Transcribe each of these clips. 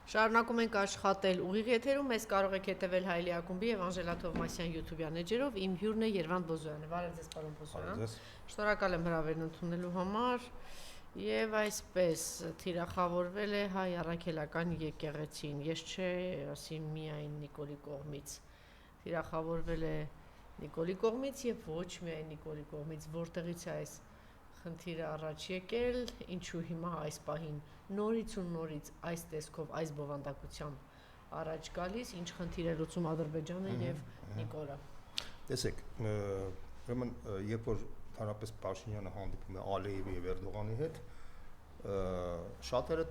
Շարունակում ենք աշխատել ուղիղ եթերում, մեզ կարող եք հետևել Հայլի ակումբի եւ Անժելա Թովմասյան YouTube-յան էջերով, իմ հյուրն է Երվանդ Բոզոյանը։ Բարև ձեզ, պարոն Բոզոյան։ Շնորհակալ եմ հրավերն ընդունելու համար։ Եվ այսպես թիրախավորվել է հայ առաքելական եկեղեցին, ես չէ, ասի միայն Նիկոլի կողմից, թիրախավորվել է Նիկոլի կողմից եւ ոչ միայն Նիկոլի կողմից, որտեղից է այս խնդիրը առաջ եկել, ինչու հիմա այս պահին նորից ու նորից այս տեսքով, այս բովանդակությամբ առաջ գալիս, ինչ խնդիր է լուծում Ադրբեջանը եւ Նիկոլը։ Տեսեք, ուրեմն երբ որ հանրապես Փաշինյանը հանդիպում է Ալիևի եւ Էրդողանի հետ, շատերը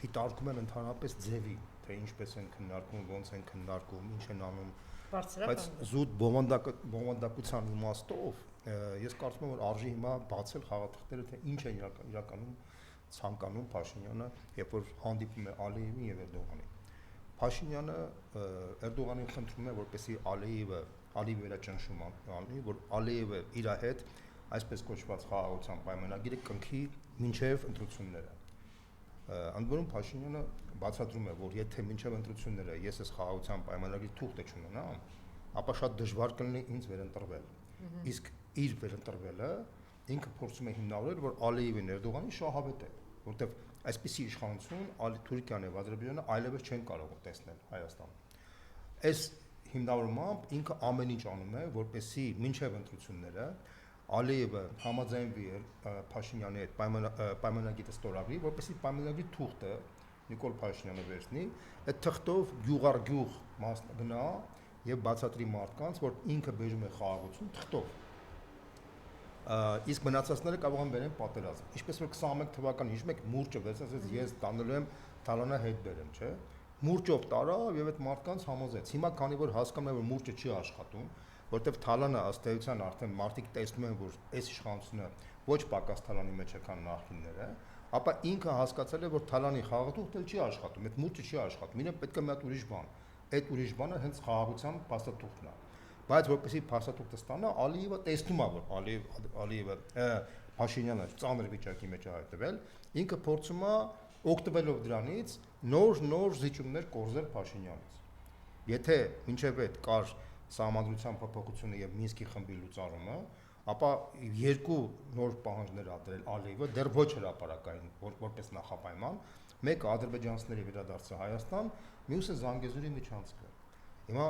դիտարկում են ընդհանրապես ձևի, թե ինչպես են քննարկում, ոնց են քննարկում, ինչ են անում, բայց զուտ բովանդակության իմաստով ես կարծում եմ, որ արժի հիմա բացել խաղաթղթերը, թե ինչ է իրականում ցանկանում Փաշինյանը, երբ որ հանդիպում է Ալիևին եւ Էրդողանին։ Փաշինյանը Էրդողանին խնդրում է, որպեսզի Ալիևի վերաճնշում անի, որ Ալիևը իր հետ այսպես կոչված խաղաղության պայմանագիրը կնքի մինչև ընտրությունները։ Ընդ որում Փաշինյանը բացատրում է, որ եթե մինչև ընտրությունները ես այս խաղաղության պայմանագրի թուղթը չունենամ, ապա շատ դժվար կլինի ինձ վերընտրվել։ Իսկ իր վերընտրվելը ինքը փորձում է հիմնավորել, որ Ալիևին Էրդողանի շահավետ է, որտեղ այսպիսի իշխանություն Թուրքիան եւ Ադրբեջանը այլևս չեն կարող տեսնել Հայաստանում։ Այս հիմնավորմամբ ինքը ամեն ինչ անում է, որպեսզի մինչև ընտրությունները Ալիևը համաձայնվի Փաշինյանի հետ պայմանագիրը ստորագրի, որպեսզի պայմանագրի թուղթը Նիկոլ Փաշինյանը վերցնի, այդ թղթով գյուղ գնա եւ բացատրի մարդկանց, որ ինքը բերում է խաղաղություն թղթով։ Իսկ մնացածները կարող են բերեն պատերազմ։ Ինչպես որ 21 թվականին հիշում եք մուրճը վերցած ես տանելու եմ Թալանը հետ բերեմ, չէ՞։ Մուրճով տարավ եւ այդ մարդկանց համոզեց։ Հիմա քանի որ հասկանում են որ մուրճը չի աշխատում, որտեվ Թալանը ըստ էության արդեն մարդիկ տեսնում են որ այս իշխանությունը ոչ պակաս Թալանի մեջ է քան նախինները, ապա ինքը հասկացել է որ Թալանի խաղաղությունն չի աշխատում, այդ մուրճը չի աշխատում, իրեն պետք է մի հատ ուրիշ բան։ Այդ ուրիշ բանը հենց խաղաղության փաստաթուղթն է։ Բայց որպեսզի փաստաթուղթը ստանա, Ալիևը տեսնում է որ Ալիևը Փաշինյանը ծանր վիճակի մեջ է հայտնվել, ինքը փորձում է օգտվելով դրանից նոր զիջումներ կորզել Փաշինյանից։ Եթե մինչև այդ կար սահմանադրության փոփոխությունը եւ Մինսկի խմբի լուծարումը, ապա երկու նոր պահանջներ ա դրել Ալիևը, դեռ ոչ հրապարակային, որպես նախապայման, մեկը ադրբեջանցիների վերադարձը Հայաստան, մյուսը Զանգեզուրի միջանցքը։ Հիմա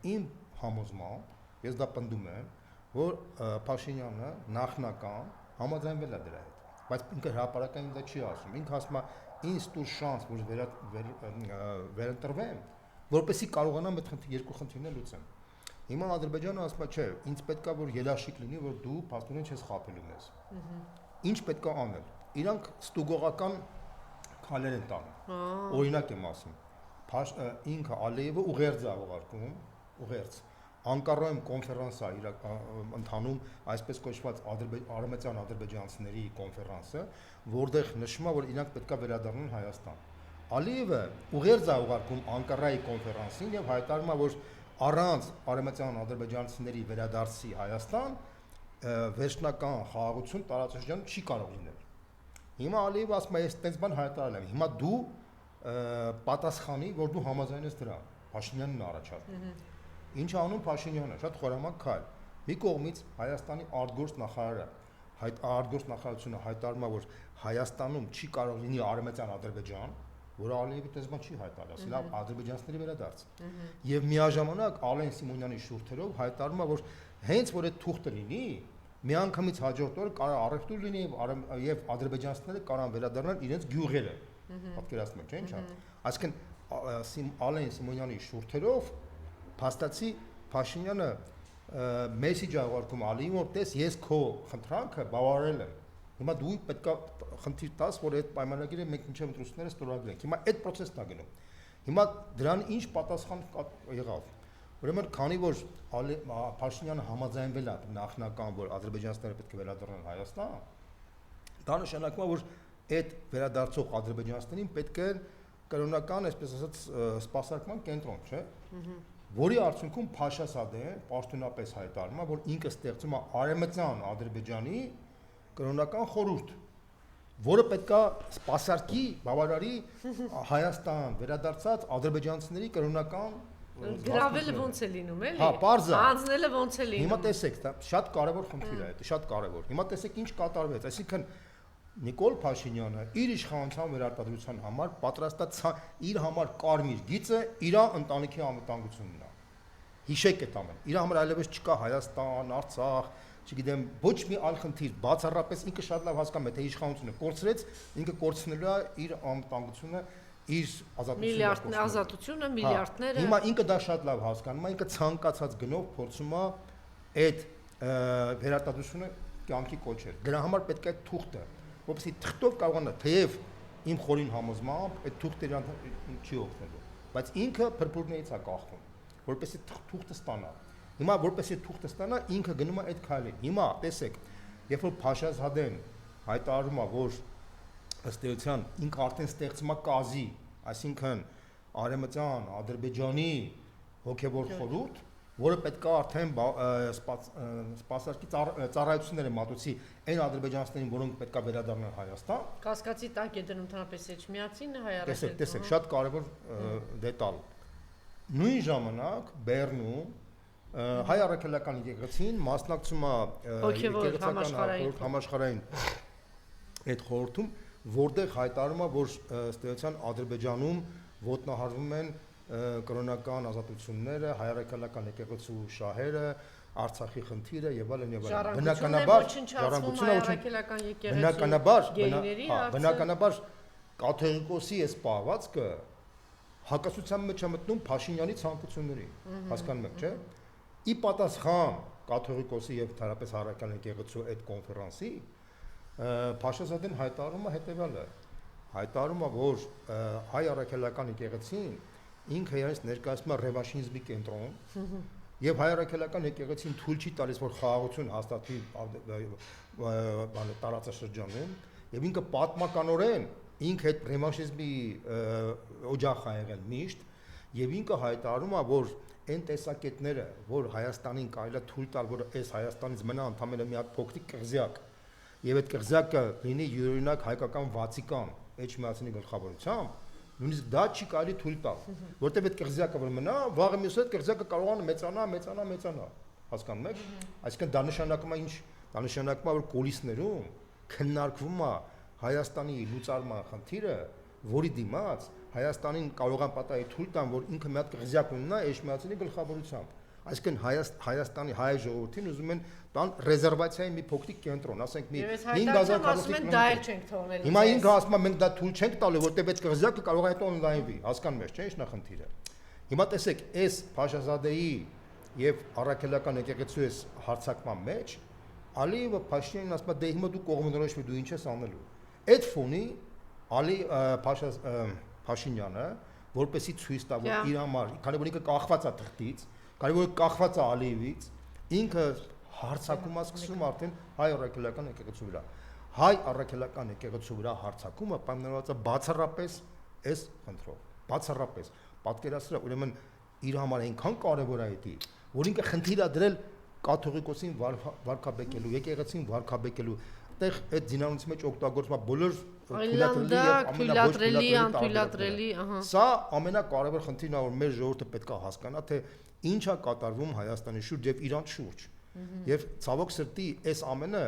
իմ համոզմամբ ես դա պնդում եմ, որ Փաշինյանը նախնական համաձայնվել է դրա հետ, բայց ինքը հրապարակային դա չի ասում։ Ինքը ասում է ինձ տուր շանս, որ վերընտրվեմ, որպեսզի կարողանամ այդ երկու խնդիրները լուծեմ։ Հիմա Ադրբեջանը ասում է, չէ, ինձ պետքա որ երաշխիք լինի, որ դու փաստորեն չես խաբելու մեզ։ Ինչ պետքա անել։ Իրանք ստուգողական քայլեր են տանում։ Օրինակ եմ ասում։ Ինքը Ալիևը ուղերձ է ուղարկում, ուղերձ Անկարայում կոնֆերանս է ընթանում, այսպես կոչված արևմտյան ադրբեջանցիների կոնֆերանսը, որտեղ նշվում է, որ իրանք պետքա վերադառնան Հայաստան։ Ալիևը ուղերձ է ուղարկում Անկարայի կոնֆերանսին եւ հայտարարում է, որ առանց արևմտյան ադրբեջանցիների վերադարձի Հայաստան վերջնական խաղաղություն տարածաշրջանում չի կարող լինել։ Հիմա Ալիևը ասում է, ես այդպես բան հայտարարել եմ, հիմա դու պատասխանի, որ դու համաձայնես դրան, Փաշինյանն առաջարկում։ Ինչ անում Փաշինյանը, շատ խորամանկ քայլ։ Մի կողմից Հայաստանի արտգործնախարարությունը հայտարարում է, որ Հայաստանում չի կարող լինի արևմտյան Ադրբեջան, որը Ալիևի տեսման չի հայտարարել, լավ ադրբեջանցիների վերադարձ։ Եվ միաժամանակ Ալեն Սիմոնյանի շուրթերով հայտարարում է, որ հենց որ այդ թուղթը լինի, միանգամից հաջորդ օրը կարող առևտուր լինի եւ ադրբեջանցիները կարող վերադառնալ իրենց գյուղերը։ Պատկերացնում եք, չէ՞ ինչա։ Այսինքն Ալեն Սիմոնյանի շուրթերով փաստացի Փաշինյանը մեսեջ ուղարկում Ալիին, որ տես ես քո խնդրանքը բավարարել եմ։ Հիմա դու պետքա խնդիր տաս, որ այդ պայմանագիրը մենք մինչև ընտրությունները ստորագրենք։ Հիմա այդ process-ն է գնում։ Հիմա դրան ինչ պատասխան եղավ։ Ուրեմն քանի որ Փաշինյանը համաձայնվել է նախնական, որ ադրբեջանցիները պետք է վերադառնան Հայաստան, դա նշանակում է, որ այդ վերադարձող ադրբեջանցիներին պետք է կրոնական, այսպես ասած, սպասարկման կենտրոն, չէ՞։ Որի արդյունքում Փաշասադը պաշտոնապես հայտարարում է, որ ինքը ստեղծում է արևմտյան Ադրբեջանի կրոնական խորհուրդ, որը պետքա սպասարկի բավարարի Հայաստան վերադարձած ադրբեջանցիների կրոնական գրավելը ոնց է լինում էլի։ Հա, պարզ է։ Հանձնելը ոնց է լինում։ Հիմա տեսեք, դա շատ կարևոր խնդիր է, դա շատ կարևոր։ Հիմա տեսեք ինչ կատարվեց, այսինքն Նիկոլ Փաշինյանը իր իշխանության վերարտադրության համար պատրաստած իր համար կարմիր գիծը իր ընտանիքի անվտանգությունն է։ Հիշեք այդ ամեն։ Իր համար այլևս չկա Հայաստան, Արցախ, չգիտեմ, ոչ մի այլ խնդիր, բացառապես ինքը շատ լավ հասկանում է, թե իշխանությունը կորցրեց, ինքը կորցնելու է իր անվտանգությունը, իր ազատությունը, միլիարդները։ Հիմա ինքը դա շատ լավ հասկանում է, ինքը ցանկացած գնով փորձում է այդ վերարտադրությունը կյանքի կոչել։ Դրա համար պետք է թուղթը, որովհետեւ թղթով կարողանա, թեև իմ խորին համոզմամբ այդ թուղթը իրան չի օգնելու, բայց ինքը փրփուրներից է կախվում, որպեսզի թուղթը ստանա։ Հիմա որպեսզի թուղթը ստանա, ինքը գնում է այդ քայլին։ Հիմա տեսեք, երբ որ Փաշազադեն հայտարարում է, որ ըստ էության ինքը արդեն ստեղծում է կազի, այսինքն Արևմտյան Ադրբեջանի հոգևոր խորհուրդ, որը պետք է արդեն սպասարկի ծառայությունները մատուցի այն ադրբեջանցիներին, որոնք պետք է վերադառնան Հայաստան։ Կասկածի տակ է դնում ընդհանրապես Էջմիածին հայ Տեսեք, շատ կարևոր դետալ։ Նույն ժամանակ Բեռնում հայ առաքելական եկեղեցին մասնակցում է եկեղեցական համաշխարհային այդ խորհրդում, որտեղ հայտարարում է, որ ըստ էության Ադրբեջանում ոտնահարվում են կրոնական ազատությունները, հայ առաքելական եկեղեցու շահերը, Արցախի խնդիրը եւ այլն եւ այլն։ Բնականաբար կաթողիկոսի այս պահվածքը հակասության մեջ է մտնում Փաշինյանի ցանկությունների, հասկանում եք, չէ՞։ Ի պատասխան կաթողիկոսի եւ թարապես առաքելական եկեղեցու այդ կոնֆերանսի Փաշազադեն հայտարարում է հետեւյալը. հայտարարում է, որ հայ առաքելական եկեղեցին ինքը իրենց ներկայացնում է ռևանշիզմի կենտրոն եւ հայ առաքելական եկեղեցին թույլ չի տալիս, որ խաղաղություն հաստատվի տարածաշրջանում եւ ինքը պատմականորեն ինքը այդ ռևանշիզմի օջախ է եղել միշտ եւ ինքը հայտարարում է, որ այն տեսակետները, որ Հայաստանին կարելի է թույլ տալ, որ այս Հայաստանից մնա ընդամենը մի հատ փոքրիկ կղզյակ եւ այդ կղզյակը լինի յուրօրինակ հայկական Վատիկան, Էջմիածինի գլխավորությամբ, նույնիսկ դա չի կարելի թույլ տալ, որտեղ այդ կղզյակը որ մնա, վաղը մյուսը այդ կղզյակը կարող է մեծանա, հասկանում եք։ Այսինքն դա նշանակում է ինչ, դա նշանակում է, որ կոլիսներում քննարկվում է Հայաստանի լուծարման խնդիրը, որի դիմաց Հայաստանին կարող են պատահի թույլ տան, որ ինքը մի հատ կղզյակ ունենա Էջմիածինի գլխավորությամբ։ Այսինքն Հայաստանի հայ ժողովրդին ուզում են տան ռեզերվացիայի մի փոքրիկ կենտրոն, ասենք մի 5000 քառակուսի։ Հիմա ինքը ասում է մենք դա թույլ չենք տալու, որտեղ այդ կղզյակը կարող է հետո օնլայնվի, հասկանում եք, չէ՞, ինչ նախնդիրը։ Հիմա տեսեք, այս Փաշազադեի եւ առաքելական եկեղեցու այս հարցակման մեջ Ալիևը Փաշինյանին ասում է դե հիմա դու կողմնորոշվի, դու ինչ ես անելու։ Այդ ֆոնի Փաշինյանը որպեսի ցույց տա, որ իր համար, քանի որ ինքը կախված է թղթից, քանի որ կախված է Ալիևից, ինքը հարցակում է սկսում արդեն հայ առաքելական եկեղեցու վրա։ Հայ առաքելական եկեղեցու վրա հարցակումը պայմանավորված է բացառապես այս խնդրով, բացառապես։ Պատկերացրեք, ուրեմն իր համար այնքան կարևոր է դա, որ ինքը խնդիր է դրել կաթողիկոսին վարքաբեկելու, եկեղեցին վարքաբեկելու, այդտեղ այդ դինամիկի մեջ օգտագործվում է բոլոր թույլատրելի, Սա ամենակարևոր խնդիրն է, որ մեր ժողովուրդը պետք է հասկանա, թե ինչ է կատարվում Հայաստանի շուրջ եւ Իրան շուրջ։ Եվ ցավոք սրտի այս ամենը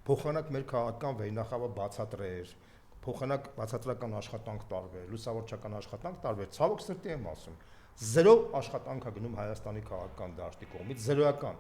փոխանակ մեր քաղաքական վերնախավը բացատրեր, փոխանակ բացատրական աշխատանք տարվեր, լուսավորչական աշխատանք տարվեր, ցավոք սրտի եմ ասում, 0 աշխատանք է գնում Հայաստանի քաղաքական դաշտի կողմից, 0-ական։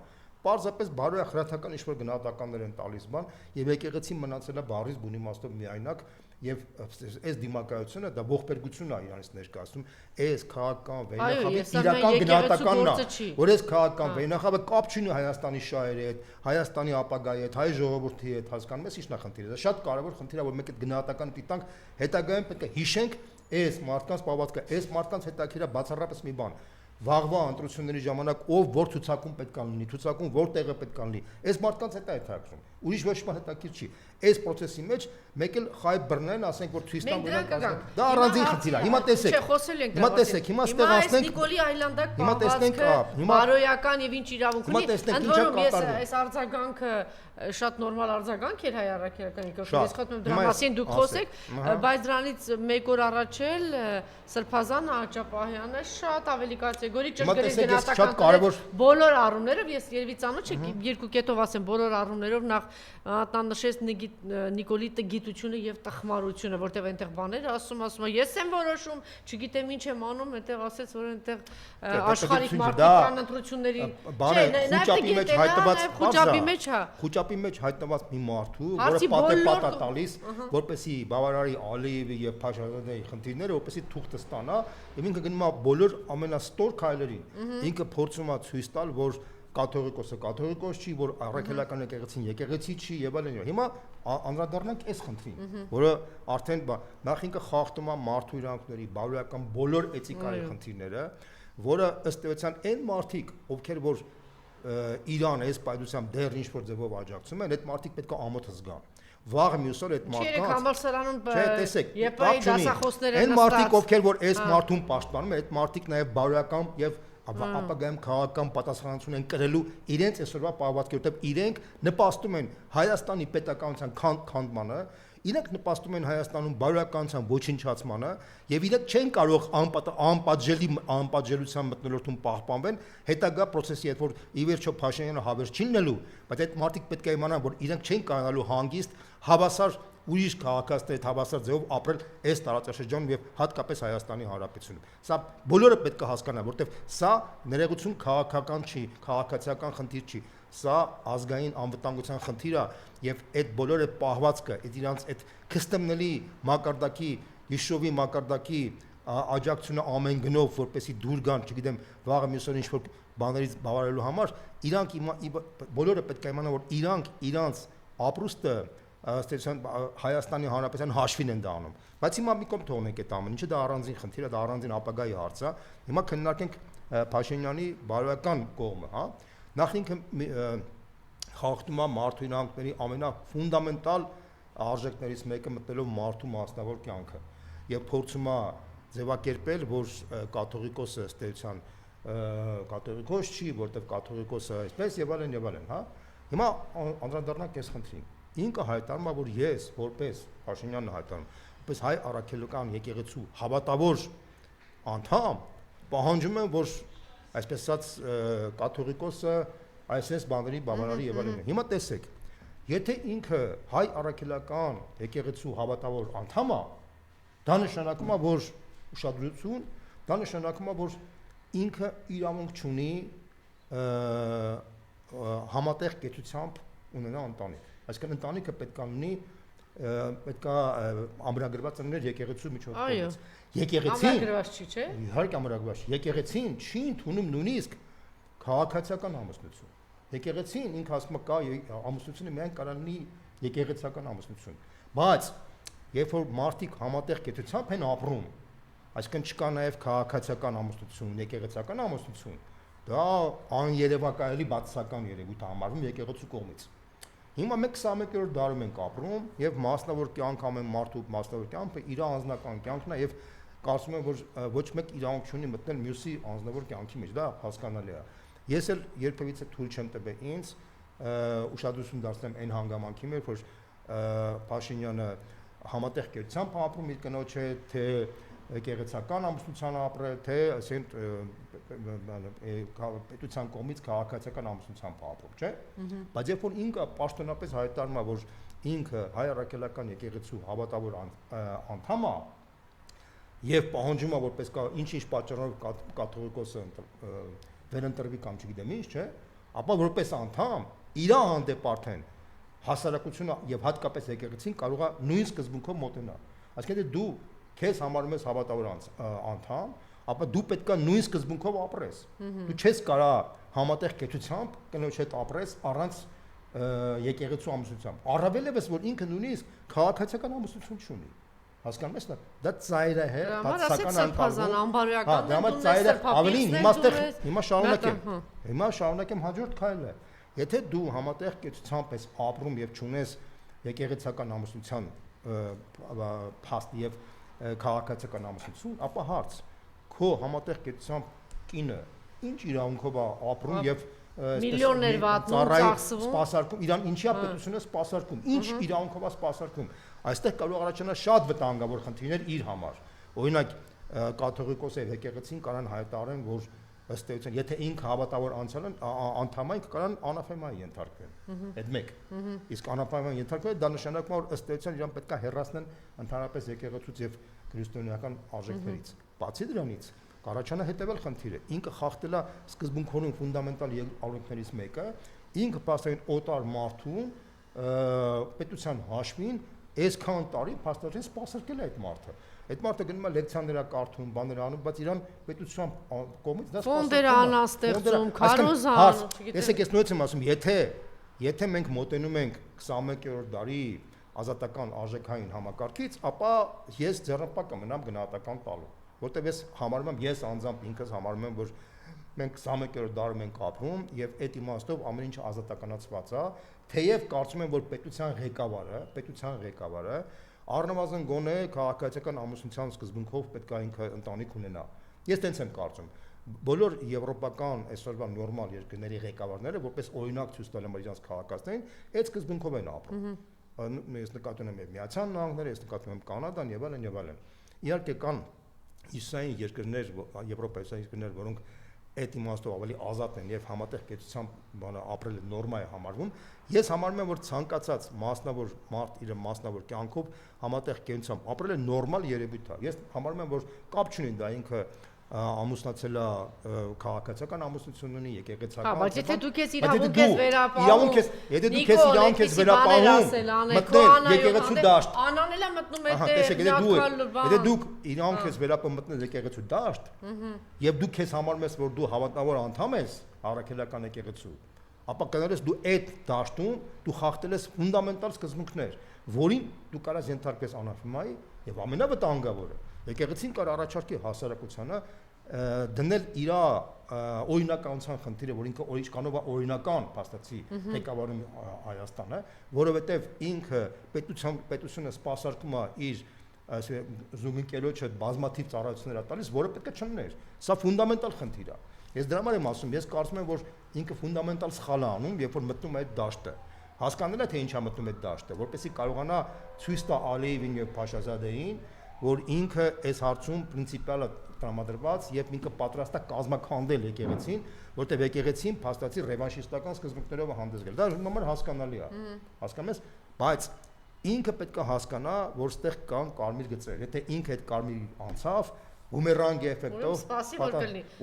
Պարզապես բարոյախրատական ինչ-որ գնահատականներ են տալիս բան եւ եկեղեցին մնացել է բարից բուն իմաստով միայնակ եւ այս դիմակայությունը դա ողբերգություն է իրանից ներկայացնում այս քաղաքական վերնախավի իրական գնահատականն է, որ այս քաղաքական վերնախավը կապ չունի Հայաստանի շահերի հետ, Հայաստանի ապագայի հետ, հայ ժողովրդի հետ, հասկանում ես ինչ նախնդիր է, դա շատ կարեւոր խնդիր է, որ մենք այդ գնահատականը դիտանք, հետագայում պետք է հիշենք այս մարդկանց պահվածքը, այս մարդկանց հետաքրքիր է բացառապես մի բան վաղվա ընտրությունների ժամանակ ով որ ցուցակում պետք է լինի, ցուցակում որտեղը պետք է լինի։ Այս մարդկանց հետ է հետաքրքրում։ Ուրիշ ոչ մի հետաքրքիր չի։ այս process-ի մեջ մեկ էլ խայ բռնեն, ասենք որ ցույց տան որ դա առանձին խնդիր է։ Հիմա տեսեք։ Չէ, խոսել ենք Հիմա տեսեք, հիմա ստեղ ասենք Նիկոլի Այլանդակ հիմա տեսնենք, հիմա բարոյական եւ ինչ իրավունք ունի։ Ընդ որում ես այս արձագանքը շատ նորմալ արձագանք էր հայ առաքելականի կողմից։ Ես խնդրում եմ դրա մասին դուք խոսեք, բայց դրանից մեկ օր առաջ էլ Սրբազան Աճապահյանը շատ ավելի կատեգորիկ ճշգրիտ գնահատական բոլոր առումներով, ես երևի ծանոթ չեք երկու կետով ասեմ, բոլոր առումներով նախ տնշեց Նիկոլի գիտությունը եւ տխմարությունը, որտեղ այնտեղ բաները ասում է, ես եմ որոշում, չգիտեմ ինչ եմ անում, այնտեղ ասեց, որ այնտեղ աշխարհիկ մարդկան ընտրությունների խոճապի մեջ խոճապի մեջ հայտնված մի մարդու, որը պատեպատ է տալիս, որպեսի բավարարի Ալիևի եւ Փաշազադեի խնդիրները, որպեսի թուղթը ստանա, եւ ինքը գնում է բոլոր ամենաստոր քայլերին։ Ինքը փորձում է ցույց տալ, որ կաթողիկոսը կաթողիկոս չի, որ առաքելական եկեղեցին եկեղեցի չի եւ այլն։ Հիմա անդրադառնանք այս խնդրին, որը արդեն նախ ինքը խախտում է մարդու իրանքների, բարոյական բոլոր էթիկայի խնդիրները, որը ըստ էության այն մարդիկ, ովքեր որ Իրանը այս պայծությամբ դեռ ինչ որ ձևով աջակցում են, այդ մարդիկ պետք է ամոթ զգան։ Վաղ մյուսօր այդ մարդկանց համալսարանում չէ, տեսեք, եփայի դասախոսները այն մարդիկ, ովքեր որ այս մարդուն պաշտպանում են, այդ մարդիկ նաև բարոյական եւ ապագայում քաղաքական պատասխանատվություն են կրելու իրենց այսօրվա պահվածքի, որտեղ իրենք նպաստում են Հայաստանի պետականության քանդմանը, իրենք նպաստում են Հայաստանում բարոյականության ոչնչացմանը եւ իրենք չեն կարող անպատժելիության մթնոլորտում պահպանվել հետագա process-ի հետ, որ ի վերջո Փաշինյանը հավերժ չի լինելու, բայց այդ մարդիկ պետք է իմանան, որ իրենք չեն կարողանալու հանգիստ հավասար ուրիշ քաղաքացիների հավասար ձևով ապրել այս տարածաշրջանում եւ հատկապես Հայաստանի Հանրապետությունում։ Սա բոլորը պետք է հասկանան, որովհետեւ սա ներեգություն քաղաքական չի, քաղաքացիական խնդիր չի, սա ազգային անվտանգության խնդիր է եւ այդ բոլորը պահվածքը, այդ իրանց այդ քստեմնելի մակարդակի, հիշովի մակարդակի աջակցությունը ամեն գնով, որպեսի դուր գան, չգիտեմ, վաղը մյուսօր ինչ որ բաներից բավարարելու համար, իրանք բոլորը պետք է իմանան, որ իրանք իրանց ապրուստը ստեցան Հայաստանի Հանրապետության հաշվին են դա անում։ Բայց հիմա մի կողմ թողնենք այդ ամեն ինչը, դա առանձին խնդիր է, դա առանձին ապագայի հարց է։ Հիմա քննարկենք Փաշինյանի բարոյական կողմը, հա։ Նախ ինքը խախտում է մարդու իրանքների ամենաֆունդամենտալ արժեքներից մեկը մտնելով մարդու մասնավոր կյանքը եւ փորձում է ձևակերպել, որ կաթողիկոսը ըստ էության կաթողիկոս չի, որտեղ կաթողիկոսը այսպես եւ այլն, հա։ Հիմա անդրադառնանք այս խնդրին։ Ինքը հայտարարում է, որ ես որպես Փաշինյանն հայտարարում, որպես հայ առաքելական եկեղեցու հավատավոր անդամ պահանջում եմ, որ այսպես ասած կաթողիկոսը այսպես բաների բավարարի եւ այլն։ Հիմա տեսեք, եթե ինքը հայ առաքելական եկեղեցու հավատավոր անդամ է, դա նշանակում է, որ ուշադրություն, դա նշանակում է, որ ինքը իրավունք չունի համատեղ կեցությամբ ունենա ընտանիք։ Այսինքն ընտանիքը պետք է ունի պետք է ամրագրված լիներ եկեղեցու միջոցով։ Եկեղեցին ամրագրված չի, չէ՞։ Իհարկե ամրագրված չի։ Եկեղեցին չի ընդունում նույնիսկ քաղաքացիական ամուսնություն։ Եկեղեցին ինքը ասում է կա ամուսնությունը միայն կարող լինի եկեղեցական ամուսնություն։ Բայց երբ որ մարդիկ համատեղ կեցությամբ են ապրում, այսինքն չկա նաև քաղաքացիական ամուսնություն, եկեղեցական ամուսնություն, դա աներևակայելի բացասական երևույթ է համարվում եկեղեցու կողմից։ Հիմա մենք 21-րդ դարում ենք ապրում եւ մասնավոր կյանք ամեն մարդու մասնավոր կյանքը իր անձնական կյանքն է եւ կարծում եմ որ ոչ մեկ իրավունք չունի մտնել մյուսի անձնավոր կյանքի մեջ, դա հասկանալի է։ Ես էլ երբևիցե թույլ չեմ տվել ինձ ուշադրություն դարձնեմ այն հանգամանքի մեջ, որ Փաշինյանը համատեղ կերպությամբ ապրում իր կնոջ հետ, թե եկեղեցական ամուսնության ապրել, թե ասենք պետության կողմից քաղաքացիական ամուսնությամբ ապրում, չէ՞։ Բայց երբ որ ինքը պաշտոնապես հայտարարում է, որ ինքը հայ առաքելական եկեղեցու հավատավոր անդամ է եւ պահանջում է, որպես ինչ-ինչ պատճառով կաթողիկոսը վերընտրվի կամ չգիտեմ ինչ, չէ՞, ապա որպես անդամ իր հանդեպ արդեն հասարակությունը եւ հատկապես եկեղեցին կարող է նույն սկզբունքով մոտենալ։ Այսինքն դու քեզ համարում ես հավատավոր անդամ, ապա դու պետք է նույն սկզբունքով ապրես։ Դու չես կարող համատեղ կեցությամբ կնոջ հետ ապրես առանց եկեղեցու ամուսնությամբ։ Առավելևս որ ինքը նույնիսկ քաղաքացիական ամուսնություն չունի։ Հասկանում ես, դա ծայրահեղ, անբարոյական ավելին հիմա շարունակեմ հաջորդ քայլը։ Եթե դու համատեղ կեցությամբ ես ապրում եւ չունես եկեղեցական ամուսնության փաստ եւ քաղաքացիական ամուսնություն, ապա հարց քո համատեղ կեցությամբ կինը ինչ իրավունքով է ապրում եւ միլիոններ վատնում ծախսվում սպասարկում իրան ինչի է պետությունը սպասարկում ինչ իրավունքով է սպասարկում այստեղ կարող առաջանալ շատ վտանգավոր խնդիրներ իր համար օրինակ կաթողիկոս եւ եկեղեցին կարան հայտարարեն որ ըստ էության եթե ինքը հավատավոր անցյալն անդամային կարան անաֆեմայի ենթարկվեն այդ մեկ իսկ անաֆեմայի ենթարկվելը դա նշանակում է որ ըստ էության իրան պետք է հեռացնեն ընդհանրապես եկեղեցուց եւ քրիստոնեական արժեքներից բացի դրանից Կարաչանը հետևել խնդիրը ինքը խախտել է սկզբունքորեն ֆունդամենտալ օրենքներից մեկը ինքը փաստորեն օտար մարդուն պետության հաշվին այսքան տարի փաստորեն սպասարկել է այդ մարդը այդ մարդը գնում է լեկցիաներ կարդում բաներ անում բայց իրան պետության կողմից դա ֆոնդեր անաստեղծում քարոզան Տեսեք ես նույնպես եմ ասում եթե մենք մոտենում ենք 21-րդ դարի ազատական արժեքային համակարգից ապա ես ձեռնպահ կմնամ գնահատական տալու որտեղ ես անձամբ ինքս համարում եմ որ մենք 21-րդ դարում ենք ապրում եւ այդ իմաստով ամեն ինչ ազատականացված է թեև կարծում եմ որ պետության ղեկավարը առնվազն գոնե քաղաքացիական ամուսնության սկզբունքով պետք է ինքը ընտանիք ունենա ես տենց եմ կարծում բոլոր եվրոպական այսօրվա նորմալ երկրների ղեկավարները որպես օրինակ ցույց տալու համար իրենց քաղաքացիներին այդ սկզբունքով են ապրում ես նկատում եմ Միացյալ Նահանգները ես նկատում եմ Կանադան եւ այլն իհարկե կան իսային երկրներ եվրոպայի երկրներ որոնք այդ իմաստով ավելի ազատ են եւ համատեղ կեցությամբ ապրելը նորմա է համարվում ես համարում եմ որ ցանկացած մասնավոր մարդ իր մասնավոր կյանքով համատեղ կեցությամբ ապրելը նորմալ երևույթ է ես համարում եմ որ կապ չունի դա ինքը ամուսնացել է քաղաքացիական ամուսնություն ունի եկեղեցական բայց եթե դուք ես իրավունք ես վերապահում եթե դուք ես իրավունք ես վերապահում մտնել եկեղեցու դաշտ անանելա մտնում է եթե դուք իրավունք ես վերապահում մտնել եկեղեցու դաշտ եւ դուք ես համարում ես որ դու հավատավոր անդամ ես առաքելական եկեղեցու ապա կներես դու այդ դաշտում դու խախտել ես ֆունդամենտալ սկզբունքներ որին դու կարաս ենթարկվես անաֆեմայի եւ ամենավտանգավորը եկեղեցին կար առաջարկի հասարակությանը դնել իր օրինականության խնդիրը, որ ինքը ինչքանով է օրինական փաստացի ղեկավարում Հայաստանը, որովհետև ինքը պետությունը սպասարկում է իր զուգընկերոջը բազմաթիվ ծառայություններ տալիս, որը պետք է չլներ։ Սա ֆունդամենտալ խնդիր է։ Ես դրա համար եմ ասում, ես կարծում եմ, որ ինքը ֆունդամենտալ սխալ է անում, երբ որ մտնում է այդ դաշտը։ Հասկանալի է թե ինչա մտնում այդ դաշտը, որպեսզի կարողանա ցույց տա Ալիևին եւ Փաշազադեին, որ ինքը այս հարցում պրինցիպիալ է տրամադրված եւ ինքը պատրաստ է կազմակերպել եկեղեցին, որտեղ եկեղեցին փաստացի ռևանշիստական սկզբունքներով հանդես գալ։ Դա նորմալ հասկանալի է։ Հասկանում ես, բայց ինքը պետք է հասկանա, որ ստեղ կան կարմիր գծեր։ Եթե ինքը այդ կարմիրի անցավ, բումերանգ էֆեկտով,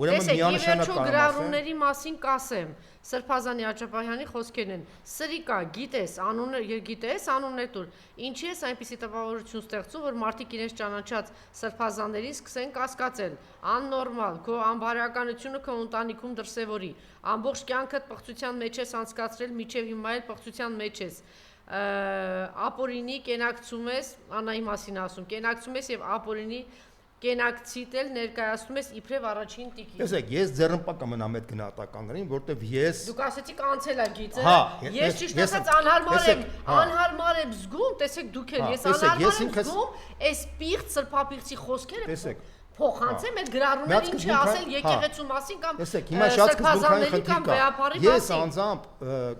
ուրեմն միանշանակ գրառումների մասին կասեմ։ Սրբազանի Աճապահյանի խոսքերն են. Սրիկա, գիտես, անուններ տուր։ Ինչի ես այնպիսի տպավորություն ստեղծում, որ մարդիկ իրենց ճանաչած սրբազաններին սկսեն կասկածել։ Աննորմալ, քո անբարոյականությունը քո ընտանիքում դրսևորի։ Ամբողջ կյանքդ պղծության մեջ ես անցկացրել, մինչև հիմա էլ պղծության մեջ ես։ Ապորինի կենակցում ես, Անայի մասին ասում, կենակցում ես եւ ապորինի կենակցիտ էլ ներկայացնում ես իբրև առաջին տիկին։ Տեսեք, ես ձեռնպահ կմնամ այդ գնահատականներին, որտեվ ես Դուք ասեցիք անցել է գիծը։ Ես ճիշտ ասած անհարմար եմ զգում, տեսեք դուք էլ, ես անհարմար եմ զգում, այս պիղծ սրբապիղծի խոսքերը փոխանցեմ այդ գրառումներին չասել եկեղեցու մասին կամ տեսեք, հիմա շատ սկզբունքային խնդիր կա։ Ես անձամբ,